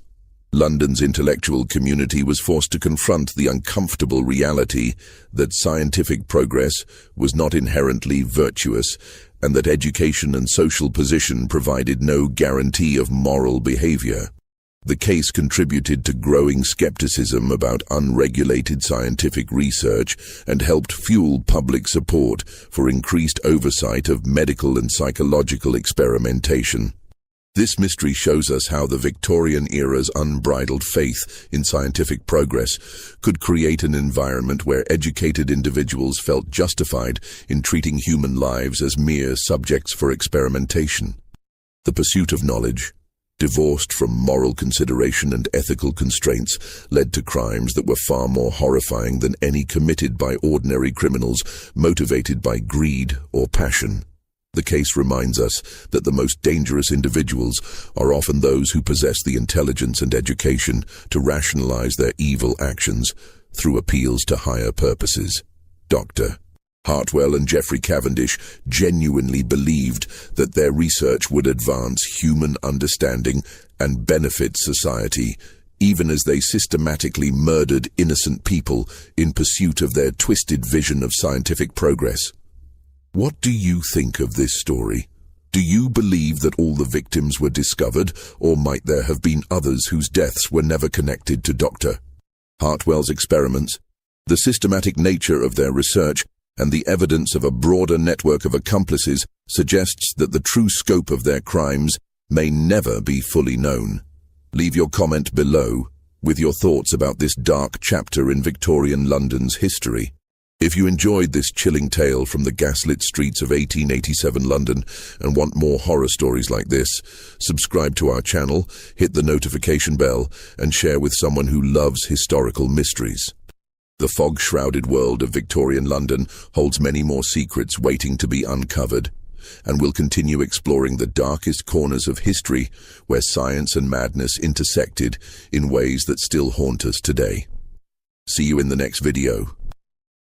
London's intellectual community was forced to confront the uncomfortable reality that scientific progress was not inherently virtuous and that education and social position provided no guarantee of moral behavior. The case contributed to growing skepticism about unregulated scientific research and helped fuel public support for increased oversight of medical and psychological experimentation. This mystery shows us how the Victorian era's unbridled faith in scientific progress could create an environment where educated individuals felt justified in treating human lives as mere subjects for experimentation. The pursuit of knowledge, divorced from moral consideration and ethical constraints, led to crimes that were far more horrifying than any committed by ordinary criminals motivated by greed or passion. The case reminds us that the most dangerous individuals are often those who possess the intelligence and education to rationalize their evil actions through appeals to higher purposes. Dr. Hartwell and Geoffrey Cavendish genuinely believed that their research would advance human understanding and benefit society, even as they systematically murdered innocent people in pursuit of their twisted vision of scientific progress. What do you think of this story? Do you believe that all the victims were discovered, or might there have been others whose deaths were never connected to Dr. Hartwell's experiments? The systematic nature of their research and the evidence of a broader network of accomplices suggests that the true scope of their crimes may never be fully known. Leave your comment below with your thoughts about this dark chapter in Victorian London's history. If you enjoyed this chilling tale from the gaslit streets of 1887 London and want more horror stories like this, subscribe to our channel, hit the notification bell, and share with someone who loves historical mysteries. The fog-shrouded world of Victorian London holds many more secrets waiting to be uncovered, and we'll continue exploring the darkest corners of history where science and madness intersected in ways that still haunt us today. See you in the next video.